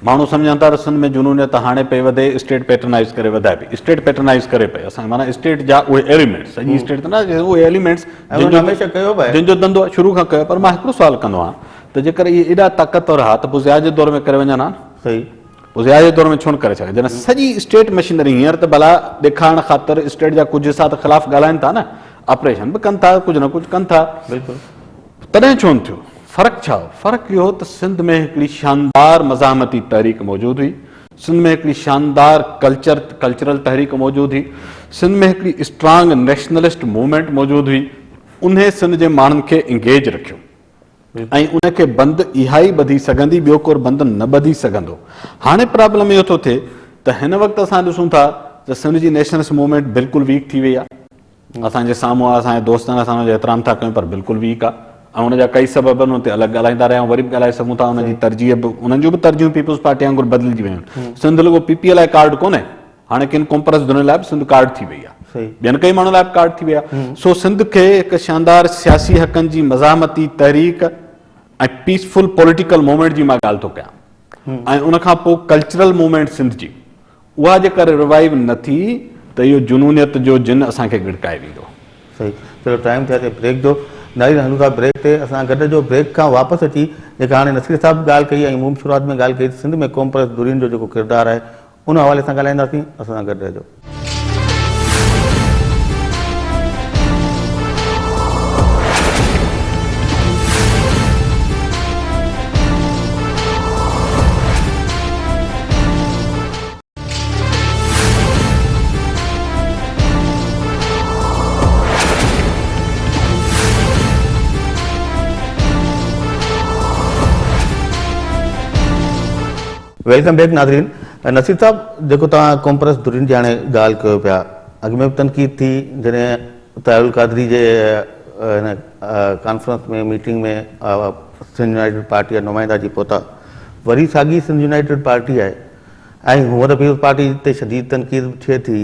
Speaker 2: माण्हू सम्झनि था त सिंध में जुनूनियत हाणे पई वधे, स्टेट पैटर्नाइज़ करे वधाए पई, स्टेट पैटर्नाइज़ करे पई। असां माना स्टेट जा उहे एलिमेंट्स, सॼी स्टेट त न, उहे एलिमेंट्स
Speaker 1: हमेशह कयो पिए,
Speaker 2: जिन जो धंधो आहे शुरू खां कयो। पर मां हिकिड़ो सुवाल कंदो आहियां त जेकर इहे एॾा ताक़तवर हा त पोइ ज़िया जे दौर में करे वञनि हा?
Speaker 1: सही,
Speaker 2: पोइ ज़िया जे दौर में छो न करे सघे? जॾहिं सॼी स्टेट मशीनरी हींअर त भला ॾेखारण ख़ातिर स्टेट जा कुझु हिसा त ख़िलाफ़ ॻाल्हाइनि था न, ऑपरेशन बि कनि था, कुझु न कुझु कनि था,
Speaker 1: बिल्कुलु।
Speaker 2: तॾहिं छो न थियो? फ़र्क़ु छा हो? फ़र्क़ु इहो त सिंध में हिकिड़ी शानदार मज़ाहमती तहरीक मौजूदु हुई, सिंध में हिकिड़ी शानदार कल्चरल तहरीक मौजूदु हुई, सिंध में हिकिड़ी स्ट्रांग नेशनलिस्ट मूवमेंट मौजूदु हुई। उन सिंध जे माण्हुनि खे इंगेज रखियो ऐं उनखे बंदि इहा ई ॿधी सघंदी, ॿियो को बंदि न ॿधी सघंदो। हाणे प्रॉब्लम इहो थो थिए त हिन वक़्तु असां ॾिसूं था त सिंध जी नेशनलिस्ट मूवमेंट बिल्कुलु वीक थी वई आहे। असांजे साम्हूं आहे, असांजे दोस्तनि असां हुनजो एतिराम था कयूं, पर बिल्कुलु वीक आहे। ऐं हुनजा कई सबब आहिनि, हुन ते अलॻि ॻाल्हाईंदा रहिया आहियूं, वरी बि ॻाल्हाए सघूं था। हुनजी तरजीह बि, उन्हनि जूं बि तरजियूं पीपुल्स पार्टी वांगुरु बदिलिजी वियूं आहिनि। सिंध रुॻो PPL लाइ कार्ड कोन्हे, हाणे किन कॉम्प्रेस धुन लाइ बि सिंध कार्ड थी वई आहे, ॿियनि कई माण्हुनि लाइ बि कार्ड थी वई आहे। सो सिंध खे हिकु शानदार सियासी हक़नि जी मज़ाहमती तहरीक ऐं पीसफुल पॉलिटिकल मूवमेंट जी मां ॻाल्हि थो कयां, ऐं उनखां पोइ कल्चरल मूवमेंट सिंध जी, उहा जेकर रिवाइव न थी त इहो जुनूनियत जो जिन असांखे गिड़काए वेंदो।
Speaker 1: सही, चलो टाइम थिया ते ब्रेक जो, नारी हलूं था ब्रेक ते। असां गॾु जो ब्रेक खां वापसि अची जेका हाणे नसीर साहिबु ॻाल्हि कई ऐं मूं शुरूआत में ॻाल्हि कई, सिंध में कॉम्प्रेस धुरियुनि जो जेको किरदारु आहे उन हवाले सां ॻाल्हाईंदासीं। असां सां गॾु रहिजो। वेलकम बैक नाज़रीन। नसीर साहब, जेको तव्हां कॉम्प्रेस धुरियुनि जी हाणे ॻाल्हि कयो पिया, अॻु में बि तनक़ीद थी जॾहिं तारुल क़ादरी जे हिन कॉन्फ्रेंस में मीटिंग में सिंध यूनाइटेड पार्टी जा नुमाइंदा जी पहुता, वरी साॻी सिंध यूनाइटेड पार्टी आहे ऐं हूअं त पीपुल्स पार्टी ते शदीद तनक़ीद थिए थी।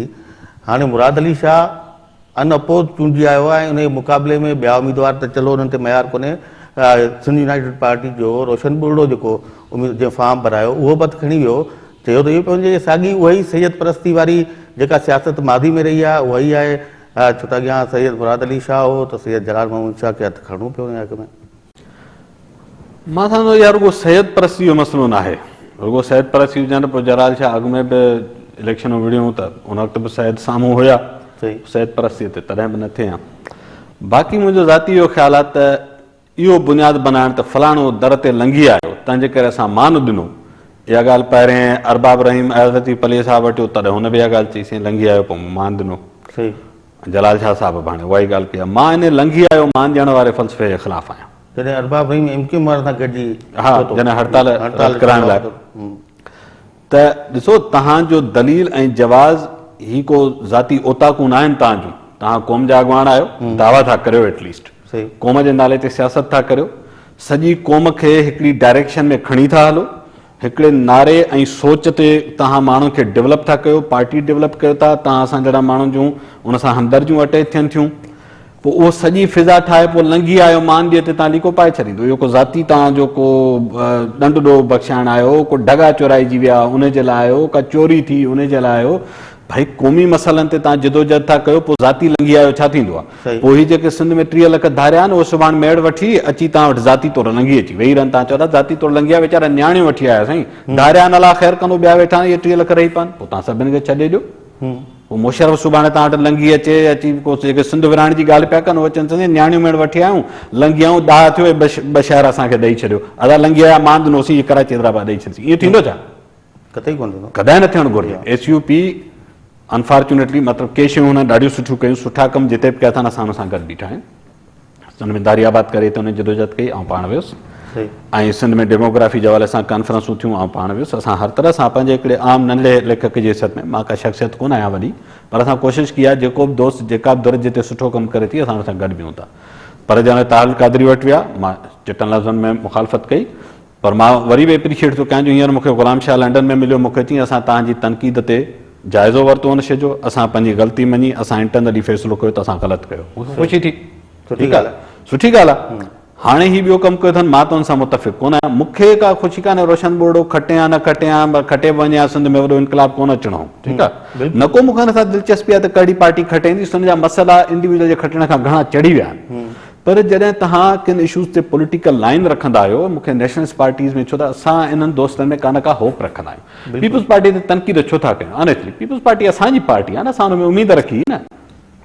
Speaker 1: हाणे मुराद अली शाह अनअपोज़ चूंडिजी आयो आहे ऐं उन जे मुक़ाबले में ॿिया उम्मीदवार त चलो उन्हनि ते मयार कोन्हे। सिंध यूनाइटेड पार्टी जो रोशन बुर्ड़ो जेको जंहिं फॉर्म भरायो उहो बि खणी वियो, चयो त इहो पियो वञे साॻी उहा ई सैयद परस्ती वारी जेका सियासत मादी में रही आहे उहा ई आहे। छो त अॻियां सैयद मुराद अली शाह हो त सैयद जलाल महमूद शाह खे हथु खणणो पियो वञे अॻ में।
Speaker 2: मां सम्झंदो यार रुॻो सैयद परस्ती जो मसइलो न आहे, रुॻो सैयद परस्ती हुजनि पोइ जलाल शाह अॻु में बि इलेक्शनूं विड़ियूं त उन वक़्तु बि सैयद साम्हूं हुया, सैयद परस्ती ते तॾहिं बि न थिए हा। बाक़ी मुंहिंजो ज़ाती इहो ख़्यालु आहे त इहो बुनियादु बनाइण त फलाणो दर ते लंघी आयो तंहिंजे करे असां मान ॾिनो, इहा ॻाल्हि पहिरें अरबाब रहीम अहज़ती पली साहिबु वटि तॾहिं हुन बि इहा ॻाल्हि चईसीं लंघी आयो पोइ मान ॾिनो।
Speaker 1: सही।
Speaker 2: जलाल शाह साहिब बि हाणे उहा ई ॻाल्हि कई आहे, मां इन लंघी आयो मान ॾियण वारे फ़लसफ़े जे ख़िलाफ़ आहियां।
Speaker 1: जॾहिं अरबाब रहीम MQ वारनि सां गॾिजी
Speaker 2: हा, जॾहिं हड़ताल रद्द कराइण लाइ, त ॾिसो तव्हांजो दलील ऐं जवाज़ ही को ज़ाती ओताकू न आहिनि तव्हां जूं, तव्हां क़ौम जा अॻुवान आहियो, दावा था करियो एटलीस्ट, क़ौम जे नाले ते सियासत था करियो, सॼी क़ौम खे हिकिड़ी डायरेक्शन में खणी था हलो, हिकिड़े नारे ऐं सोच ते तव्हां माण्हुनि खे डेवलप था कयो, पार्टी डेवलप कयो था, तव्हां असां जहिड़ा माण्हुनि जूं उन सां हमदर्दियूं अटैच थियनि थियूं, पोइ उहो सॼी फिज़ा ठाहे पोइ लंघी आयो मान ॾिए ते तव्हां लीको पाए छॾींदो। इहो को ज़ाती तव्हांजो को ॾंड ॾो बख़्शाइण आयो, को ढगा चोराइजी विया उन जे लाइ आयो, का चोरी थी उन जे लाइ आयो, भाई क़ौमी मसइलनि ते तव्हां जिदोजहद था कयो, पोइ ज़ाती लंघी आयो छा थींदो आहे? पोइ ही जेके सिंध में 30 लख धारिया आहिनि उहो सुभाणे मेड़ वठी अची तव्हां वटि ज़ाती तौरु लंघी अची वेही रहनि, तव्हां चओ था ज़ाती तौरु लंघी आहे, वीचारा नियाणियूं वठी आया साईं, धारिया नला ख़ैर कंदो ॿिया वेठा आहिनि, इहे 30 लख रही पवनि, पोइ तव्हां सभिनि खे छॾे ॾियो। पोइ मुशरफ सुभाणे तव्हां वटि लंघी अचे, अची को जेके सिंध विराइण जी ॻाल्हि पिया कनि उहे अचनि चवनि नियाणियूं मेड़ वठी आयूं, लंघी आयूं, ॾाह थियो, ॿ शहर असांखे ॾेई छॾियो, अदा लंघी आया मान ॾिनोसीं, कराची हैदराबाद ॾेई छॾीसीं, ईअं थींदो छा? कतई कोन थींदो, कॾहिं न थियणु घुरिजे। SUP अनफॉर्चुनेटली मतिलबु के शयूं हुन ॾाढियूं सुठियूं कयूं, सुठा कम जिते बि कया अथनि असां हुन सां गॾु बीठा आहियूं, सिंध में दारियाबाद करे त हुन जिदोजहद कई, ऐं पाण वियुसि, ऐं सिंध में डेमोग्राफी जे हवाले सां कॉन्फ्रेंसूं थियूं, ऐं पाण वियुसि, असां हर तरह सां पंहिंजे हिकिड़े आम नंढे लेखक जी हैसियत में, मां का शख़्सियत कोन आहियां वॾी, पर असां कोशिशि कई आहे जेको बि दोस्त जेका बि दर्जे ते सुठो कमु करे थी असां हुन सां गॾु बीहूं था। पर जॾहिं ताहिल क़ादरी वटि विया मां चिटनि लफ़्ज़नि में मुखालफ़त कई, पर मां वरी बि एप्रिशिएट थो कयां जो हींअर मूंखे ग़ुलाम शाह लंडन में मिलियो, मूंखे चई असां तव्हांजी तनक़ीद ते जाइज़ो वरितो हुन शइ जो, असां पंहिंजी ग़लती मञी, असां इंटरनली फ़ैसिलो कयो त असां ग़लति कयो, मूंखे ख़ुशी थी, सुठी ॻाल्हि आहे, सुठी ॻाल्हि आहे। हाणे ही ॿियो कमु कयो अथनि, मां त हुन सां मुतफ़िक़ कोन आहियां, मूंखे का ख़ुशी कान्हे रोशन बोर्डो खटे या न खटे या खटे वञे या सिंध में वॾो इनकलाब कोन अचिणो, ठीकु आहे, न को मूंखे हिन सां दिलचस्पी आहे त कहिड़ी पार्टी खटे ईंदी, सिंध जा मसइला इंडिविजुअल जे खटण खां घणा चढ़ी विया आहिनि, पर जॾहिं तव्हां किन इशूज़ ते पॉलिटिकल लाइन रखंदा आहियो, मूंखे नेशनलिस्ट पार्टीज़ में छो त असां इन्हनि दोस्तनि में का होप रखंदा आहियूं, पीपुल्स पार्टी ते तनक़ीद छो था कयूं? ऑनेस्टली पीपुल्स पार्टी असांजी पार्टी आहे न, असां हुन में उमेद रखी न,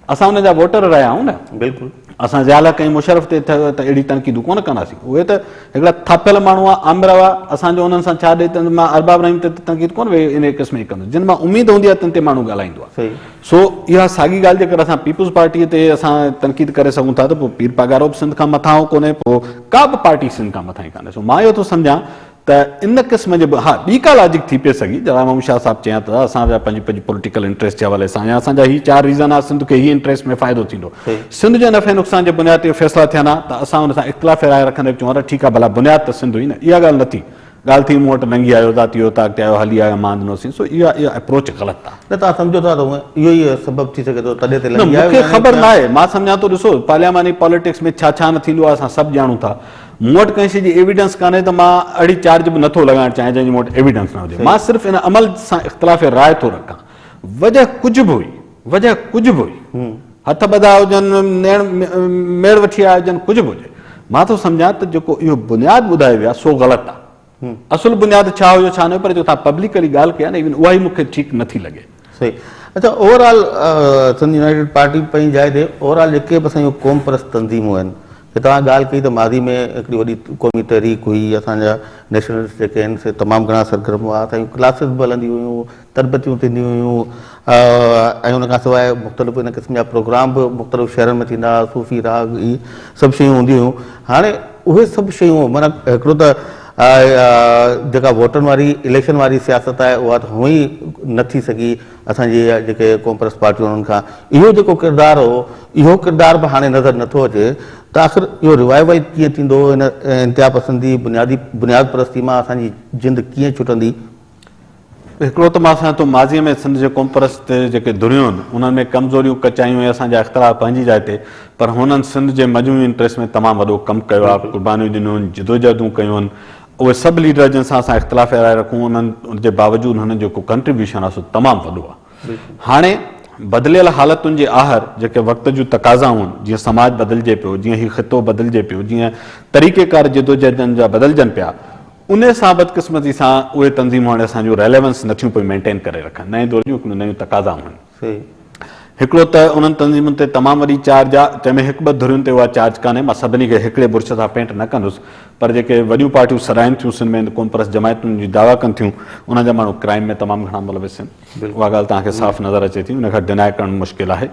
Speaker 2: असां हुन जा वोटर रहिया आहियूं न, बिल्कुलु असां ज़ियाल कई मुशरफ ते थियो त अहिड़ी तनक़ीदूं कोन कंदासीं, उहे त हिकिड़ा थापियल माण्हू आहे, आमिर हुआ, असांजो उन्हनि सां छा ॾे, मां अरबाब रहीम ते तनक़ीद कोन वेही इन क़िस्म जी कंदुसि, जिन मां उमेद हूंदी आहे तिन ते माण्हू ॻाल्हाईंदो आहे। सो इहा साॻी ॻाल्हि जेकर असां पीपुल्स पार्टीअ ते असां तनक़ीद करे सघूं था त पोइ पीर पगारो बि सिंध खां मथां कोन्हे, पोइ का बि पार्टी सिंध खां मथां ई कान्हे। सो मां इहो थो सम्झां त इन क़िस्म जे हा ॿी का लॉजिक थी पए सघी, जॾहिं मोहम्मद शाह साहिबु चयां था असांजा पंहिंजी पॉलिटिकल इंट्रस्ट जे हवाले सां या असांजा ही 4 रीज़न आहे सिंध खे ही इंट्रस्ट में फ़ाइदो थींदो, सिंध जे नफ़े नुक़सान जे बुनियाद ते फ़ैसिला थियनि त असां हुन सां इख़्तिलाफ़ राय रखंदे चऊं अरे ठीकु आहे भला बुनियाद त सिंध हुई न, इहा ॻाल्हि न थी, ॻाल्हि थी मूं वटि लंघी आयो, ज़ाती ओताक ते आयो, हली आयो, मान ॾिनोसीं, सो इहा अप्रोच ग़लति आहे। न तव्हां सम्झो था त इहो ई सबबु थी सघे थो तॾहिं ते लंघी आयो, मूंखे ख़बर न आहे, मां सम्झां थो ॾिसो पार्लियामानी पॉलिटिक्स में छा छा न थींदो आहे असां सभु ॼाणूं था, मूं वटि कंहिं शइ जी एविडेंस कान्हे त मां अहिड़ी चार्ज बि नथो लॻाइणु चाहियां जंहिंजी मूं वटि एविडेंस न हुजे, मां सिर्फ़ु इन अमल सां इख़्तिलाफ़ राय थो रखां, वजह कुझु बि हुई, हथ ॿधा हुजनि, मेड़ वठी आया हुजनि, कुझु बि हुजे, मां थो सम्झां त जेको इहो बुनियादु ॿुधायो वियो आहे सो ग़लति आहे, असुल बुनियादु छा हुयो छा न, पर जो तव्हां पब्लिकली ॻाल्हि कया न इवन उहा ई मूंखे ठीकु नथी लॻे। सही। अच्छा, ओवरऑल सिंध यूनाइटेड पार्टी पंहिंजी जाइ ते ओवरऑल जेके बि असांजूं क़ौम परस्त तंज़ीमूं आहिनि, कि तव्हां ॻाल्हि कई त माज़ी में हिकिड़ी वॾी क़ौमी तहरीक हुई, असांजा नेशनलिस्ट जेके आहिनि से तमामु घणा सरगर्म हुआ, असांजूं क्लासिस बि हलंदियूं हुयूं, तरबतियूं थींदियूं हुयूं, ऐं हुन खां सवाइ मुख़्तलिफ़ इन क़िस्म जा प्रोग्राम बि मुख़्तलिफ़ शहरनि में थींदा, सूफ़ी राग ई सभु शयूं हूंदियूं हुयूं। हाणे उहे सभु शयूं माना हिकिड़ो त जेका वोटनि वारी इलेक्शन वारी सियासत आहे उहा त हुअं ई न थी सघी असांजी जेके क़ौम परस्त पार्टियूं उन्हनि खां, इहो जेको किरदारु हो इहो किरदारु बि हाणे नज़र नथो अचे, त आख़िर इहो रिवाइवल कीअं थींदो, इन इंतिहा पसंदी बुनियाद परस्ती मां असांजी जिंद कीअं छुटंदी? हिकिड़ो त मां सम्झां थो माज़ीअ में सिंध जे क़ौम परस्त जेके धुरियूं आहिनि उन्हनि में कमज़ोरियूं कचायूं ऐं असांजा इख़्तिलाफ़ पंहिंजी जाइ ते, पर हुननि सिंध जे मजमूई इंट्रस्ट में तमामु वॾो कमु कयो आहे, क़ुर्बानियूं ॾिनियूं आहिनि, जिदोजहदूं कयूं आहिनि, उहे सभु लीडर जिन सां असां इख़्तिलाफ़ राय रखूं उन्हनि उनजे बावजूदि हुननि जेको कंट्रीब्यूशन आहे सो तमामु वॾो आहे। हाणे बदिलियल हालतुनि जे आहर जेके वक़्त जूं तक़ाज़ाऊं आहिनि, जीअं समाज बदिलिजे पियो, जीअं हीउ ख़ितो बदिलिजे पियो, जीअं तरीक़ेकार जिदोजहदनि जा बदिलजनि पिया, उन सां बदकिस्मती सां उहे तंज़ीमूं हाणे असांजो रेलेवेंस नथियूं पई मेंटेन करे रखनि, नए दौर जूं नयूं तक़ाज़ाऊं आहिनि। हिकिड़ो त उन्हनि तंज़ीमुनि ते तमामु वॾी चार्ज आहे, जंहिंमें हिकु ॿ धुरियुनि ते उहा चार्ज कान्हे। मां सभिनी खे हिकिड़े बुर्श सां पेंट न कंदुसि, पर जेके वॾियूं पार्टियूं सराइनि थियूं सिंध में कोमपरस जमायतुनि जी दावा कनि थियूं, उन्हनि जा माण्हू क्राइम में तमामु घणा मुलविस आहिनि। उहा ॻाल्हि तव्हांखे साफ़ नज़र अचे थी, उनखां डिनाए करणु मुश्किल आहे।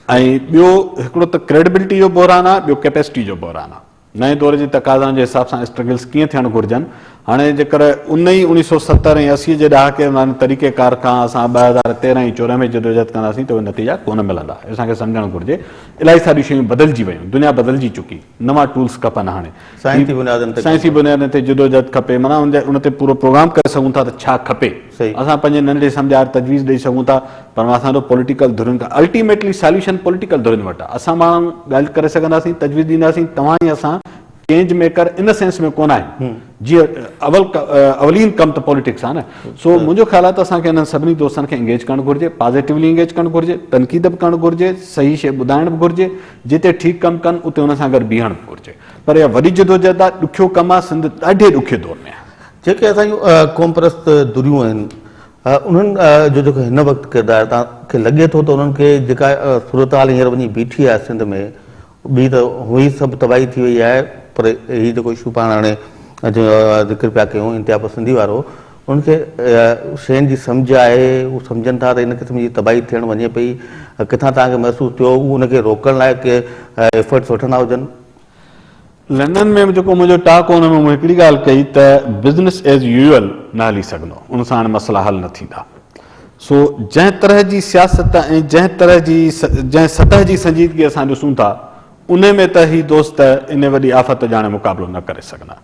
Speaker 2: ऐं ॿियो हिकिड़ो त क्रेडिबिलिटी जो बहिरान आहे, ॿियो कैपेसिटी जो बहिरान आहे। नए दौर जी तक़ाज़नि जे हिसाब सां स्ट्रगल्स कीअं थियणु घुरिजनि। हाणे जेकर 1970 ऐं 80 जे ॾहाके तरीक़ेकार खां असां 2013 ऐं 14 में जदोजहद कंदासीं त उहे नतीजा कोन मिलंदा। असांखे सम्झणु घुरिजे इलाही सारियूं शयूं बदिलजी वियूं, दुनिया बदिलजी चुकी, नवां टूल्स खपनि। हाणे साइंसी बुनियादनि ते जदोजहद खपे, माना उन ते पूरो प्रोग्राम करे सघूं था त छा खपे। असां पंहिंजे नंढे सम्झार तजवीज़ ॾेई सघूं था, पर असांजो पॉलिटिकल धुरियुनि खां अल्टीमेटली सॉल्यूशन पॉलिटिकल धुरियुनि वटि आहे। असां माण्हू ॻाल्हि करे सघंदासीं, तजवीज़ ॾींदासीं, तव्हां ई असां चेंज मेकर इन सेंस में कोन आहे, जीअं अवलीन कमु त पॉलिटिक्स आहे न। सो मुंहिंजो ख़्यालु आहे त असांखे हिननि सभिनी दोस्तनि खे एंगेज करणु घुरिजे, पॉज़िटिवली एंगेज करणु घुरिजे, तनक़ीद बि करणु घुरिजे, सही शइ ॿुधाइणु बि घुरिजे, जिते ठीकु कमु कनि उते हुन सां गॾु बीहणु बि घुरिजे। पर इहा वॾी जदोजहद आहे, ॾुखियो कमु आहे, सिंध ॾाढे ॾुखे दौर में आहे।
Speaker 1: जेके असांजूं क़ौमपरस्त धुरियूं आहिनि, उन्हनि जो जेको हिन वक़्तु किरदारु तव्हांखे लॻे थो त उन्हनि खे जेका सूरत हाल हींअर वञी बीठी आहे सिंध में, ॿी त हुई सभु तबाही थी वई आहे, पर हीउ जेको इशू पाण हाणे ज़िक्र पिया कयूं इंतिहा पसंदी वारो, उनखे शयुनि जी सम्झ आहे, उहे सम्झनि था त इन क़िस्म जी तबाही थियणु वञे पई, किथां तव्हांखे महसूसु थियो उनखे रोकण लाइ के एफर्ट्स वठंदा हुजनि?
Speaker 2: लंडन में जेको मुंहिंजो टाक हो, हुन में मूं हिकिड़ी ॻाल्हि कई त बिज़नेस एज़ यूजुअल न हली सघंदो, उन सां हाणे मसइला हल न थींदा। सो जंहिं तरह जी सियासत ऐं जंहिं सतह जी संजीदगी असां ॾिसूं था, उन में त ही दोस्त इन वॾी आफ़त ॼाणे मुक़ाबिलो न करे सघंदा।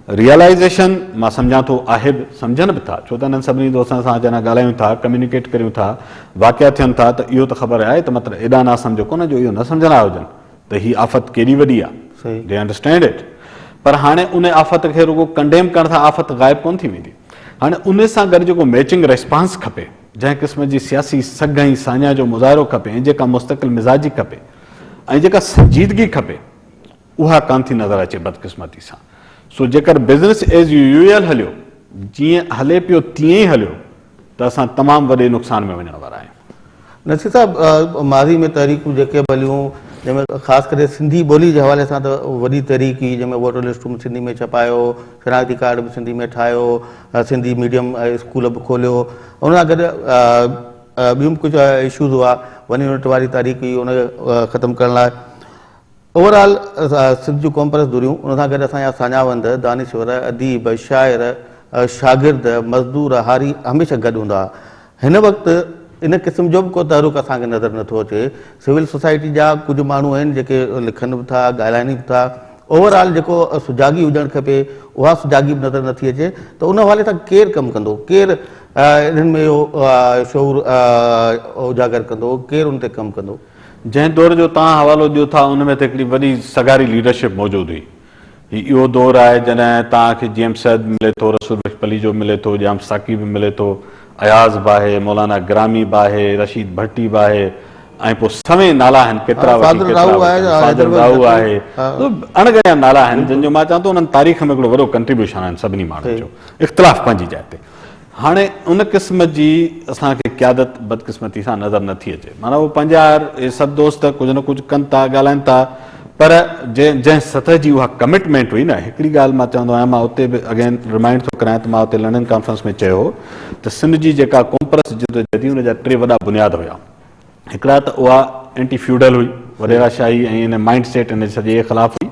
Speaker 2: रियलाइज़ेशन मां सम्झां थो आहे बि, सम्झनि बि था, छो त हिननि सभिनी दोस्तनि सां जना ॻाल्हायूं था, कम्युनिकेट करियूं था, वाक़िया थियनि था, त इहो त ख़बर आहे त मतिलबु एॾा ना सम्झो कोन जो इहो न सम्झंदा हुजनि त ही आफ़त केॾी वॾी आहे। They understand it. पर हाणे उन आफ़त खे रुगो कंडेम करण सां आफ़त ग़ाइब कोन थी वेंदी। हाणे उन सां गॾु जेको मैचिंग रिस्पॉन्स खपे, जंहिं क़िस्म जी सियासी सघ ऐं साञा जो मुज़ाहिरो खपे, ऐं जेका मुस्तक़िल मिज़ाजी खपे, ऐं जेका संजीदगी खपे, उहा कान थी नज़र अचे बदकिस्मती सां। सो जेकर बिज़नेस एज़ यूजुअल हलियो, जीअं हले पियो तीअं ई हलियो, त असां तमामु वॾे नुक़सान में वञण वारा आहियूं।
Speaker 1: नसीर साहब, माज़ी में तहरीकूं जेके बि हलियूं, जंहिंमें ख़ासि करे सिंधी ॿोली जे हवाले सां त वॾी तहरीक हुई, जंहिंमें वोटर लिस्टूं सिंधी में छपायो, शनाख़ती कार्ड बि सिंधी में ठाहियो, सिंधी मीडियम स्कूल बि खोलियो, उन सां गॾु ॿियूं बि कुझु इशूज़ हुआ, 1 यूनिट वारी तारीख़ हुई, उनखे ख़तमु करण लाइ। ओवरऑल सिंध जूं क़ौमपरस्त धुरियूं, उन सां गॾु असांजा साञावंद, दानिश्वर, अदीब, शाइर, शागिर्द, मज़दूर, हारी हमेशह गॾु हूंदा। हिन वक़्तु इन क़िस्म जो बि को तहरुक असांखे नज़र नथो अचे। सिविल सोसाइटी जा कुझु माण्हू आहिनि जेके लिखनि बि था, ॻाल्हाइनि बि था। ओवरऑल जेको सुजागी हुजणु खपे, उहा सुजागी बि नज़र नथी अचे। त उन हवाले सां केरु कमु कंदो, केरु इन्हनि में इहो शौर उजागर कंदो, केरु उन ते कमु कंदो?
Speaker 2: जंहिं दौर जो तव्हां हवालो ॾियो था, उन में त हिकिड़ी वॾी सगारी लीडरशिप मौजूदु हुई। इहो दौरु आहे जॾहिं तव्हांखे जीएम सैद मिले थो, रसूल पली जो मिले थो, जाम साकी बि मिले थो, अयाज़ बि आहे, मौलाना ग्रामी बि आहे, रशीद भट्टी बि आहे, ऐं पोइ सवें नाला आहिनि केतिरा आहे, अणगणिया नाला आहिनि, जंहिंजो मां चवां थो उन्हनि तारीख़ में हिकिड़ो वॾो कंट्रीब्यूशन आहिनि सभिनी माण्हुनि जो, इख़्तिलाफ़ पंहिंजी जाइ ते। हाणे उन क़िस्म जी असांखे क़यादत बदकिस्मती सां नज़र नथी अचे। माना उहे पंहिंजा इहे सभु दोस्त कुझु न कुझु कनि था, ॻाल्हाइनि था, पर जंहिं सतह जी उहा कमिटमेंट हुई न, हिकिड़ी ॻाल्हि मां चवंदो आहियां, मां उते बि अगेन रिमाइंड थो करायां त मां उते लंडन कॉन्फ्रेंस में चयो हो त सिंध जी जेका क़ौमपरस्त जदोजहद हुई, उनजा 3 वॾा बुनियाद हुया। हिकिड़ा त उहा एंटी फ्यूडल हुई, वॾेराशाही ऐं इन माइंड सेट इन सॼे जे ख़िलाफ़ हुई।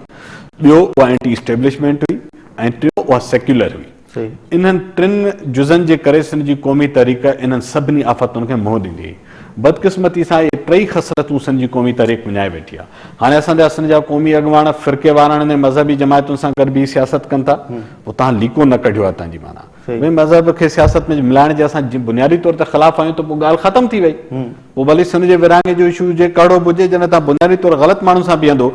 Speaker 2: ॿियो उहा एंटी इस्टेब्लिशमेंट हुई, ऐं टियों उहा सेक्युलर हुई। इन्हनि 3 जुज़नि जे करे सिंध जी क़ौमी तहरीक इन्हनि सभिनी आफ़तुनि खे मुंहुं ॾींदी हुई। बदकिस्मती सां इहे 3 ख़सरतूं सिंध जी क़ौमी तहरीक विञाए वेठी आहे। हाणे असांजा सिंध जा क़ौमी अॻवान फ़िरके वारनि ऐं मज़हबी जमायतुनि सां गॾु बि सियासत कनि था। पोइ तव्हां लीको न कढियो आहे तव्हांजी माना, भई मज़हब खे सियासत में मिलाइण जे असां बुनियादी तौर ते ख़िलाफ़ आहियूं, त पोइ ॻाल्हि ख़तमु थी वई। पोइ भली सिंध जे विरहाङे जो इशू हुजे, कहिड़ो बि हुजे, जॾहिं तव्हां बुनियादी तौर ग़लति माण्हुनि सां बीहंदो,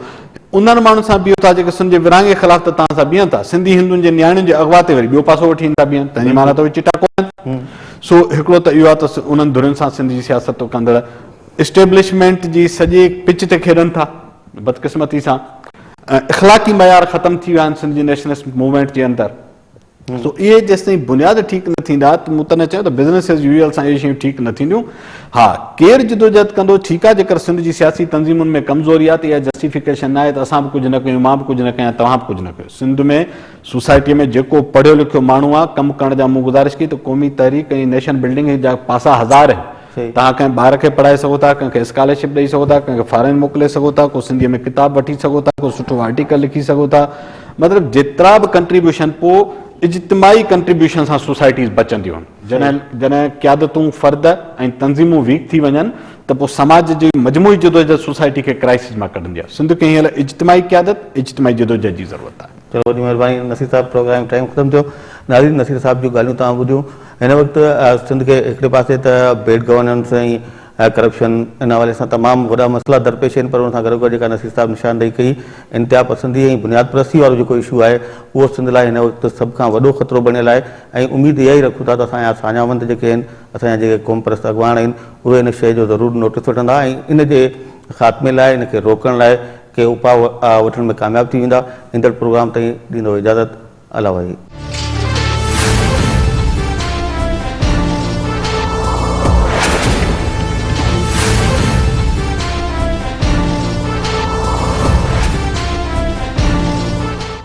Speaker 2: उन्हनि माण्हुनि सां बीहो था जेके सिंध जे विरहाङे जे ख़िलाफ़ त तव्हां सां बीहनि था, सिंधी हिंदुनि जे नियाणियुनि जे अॻवा ते वरी ॿियो पासो वठी ईंदा बीहनि, तंहिंजी माना त उहे चिटा कोन्हनि। सो हिकिड़ो त इहो आहे त उन्हनि धुरियुनि सां सिंध जी सियासत कंदड़ इस्टेब्लिशमेंट जी सॼे पिच ते खेॾनि था बदकिस्मती सां। इख़लाक़ी मयार ख़तमु थी विया आहिनि सिंध जी नेशनलिस्ट मूवमेंट जे अंदरि। सो ये जेसिताईं बुनियाद ठीक न थींदा त मूं तने चयो त बिज़नेस एज़ यूजुअल सां इहे शयूं ठीक न थींदियूं। हाँ, केरु जिदोजहद कंदो, ठीकु आहे, जेकर सिंध जी सियासी तंज़ीमुनि में कमज़ोरी आहे त इहा जस्टिफिकेशन न आहे त असां बि कुझु न कयूं, मां बि कुझु न कयां, तव्हां बि कुझु न कयो। सिंध में सोसाइटीअ में जेको पढ़ियो लिखियो माण्हू आहे, कमु करण जा मूं गुज़ारिश कई त क़ौमी तहरीक ऐं नेशन बिल्डिंग जा पासा हज़ार आहिनि। तव्हां कंहिं ॿार खे पढ़ाए सघो था, कंहिंखे स्कॉलरशिप ॾेई सघो था, कंहिंखे फॉरेन मोकिले सघो था, को सिंधीअ में किताब वठी सघो था, को सुठो आर्टिकल लिखी सघो था। मतिलबु जेतिरा बि कंट्रीब्यूशन पोइ इज्तिमाही कंट्रीब्यूशन सां सोसाइटीज़ बचंदियूं आहिनि। जॾहिं क़यादतूं फ़र्द ऐं तंज़ीमूं वीक थी वञनि त पोइ समाज जी मजमूई जिदोजहद सोसाइटी खे क्राइसिस मां कढंदी आहे। सिंध खे हींअर इज्तिमाही क़यादत, इज्तिमाही जिदोजहद जी ज़रूरत आहे।
Speaker 1: चलो वॾी महिरबानी नसीर साहब, प्रोग्राम टाइम ख़तमु थियो। नाज़रीन, नसीर साहब जूं ॻाल्हियूं तव्हां ॿुधियूं। हिन वक़्तु सिंध खे हिकिड़े पासे त बेड गवर्नेंस ऐं करप्शन इन हवाले सां तमामु वॾा मसइला दरपेश आहिनि, पर हुन सां गॾोगॾु जेका नसीर साहब निशानदेही कई, इंतिहा पसंदी ऐं बुनियाद परस्ती वारो जेको इशू आहे उहो सिंध लाइ हिन वक़्तु सभ खां वॾो ख़तरो बणियल आहे। ऐं उमेद इहा ई रखूं था त असांजा सान्यावंत जेके आहिनि, असांजा जेके क़ौम परस्त अॻवान आहिनि, उहे इन शइ जो ज़रूरु नोटिस वठंदा ऐं इन जे ख़ात्मे लाइ, इन खे रोकण लाइ के उपाउ वठण में कामयाब थी वेंदा। ईंदड़ प्रोग्राम ताईं ॾींदो इजाज़त। अला भाई।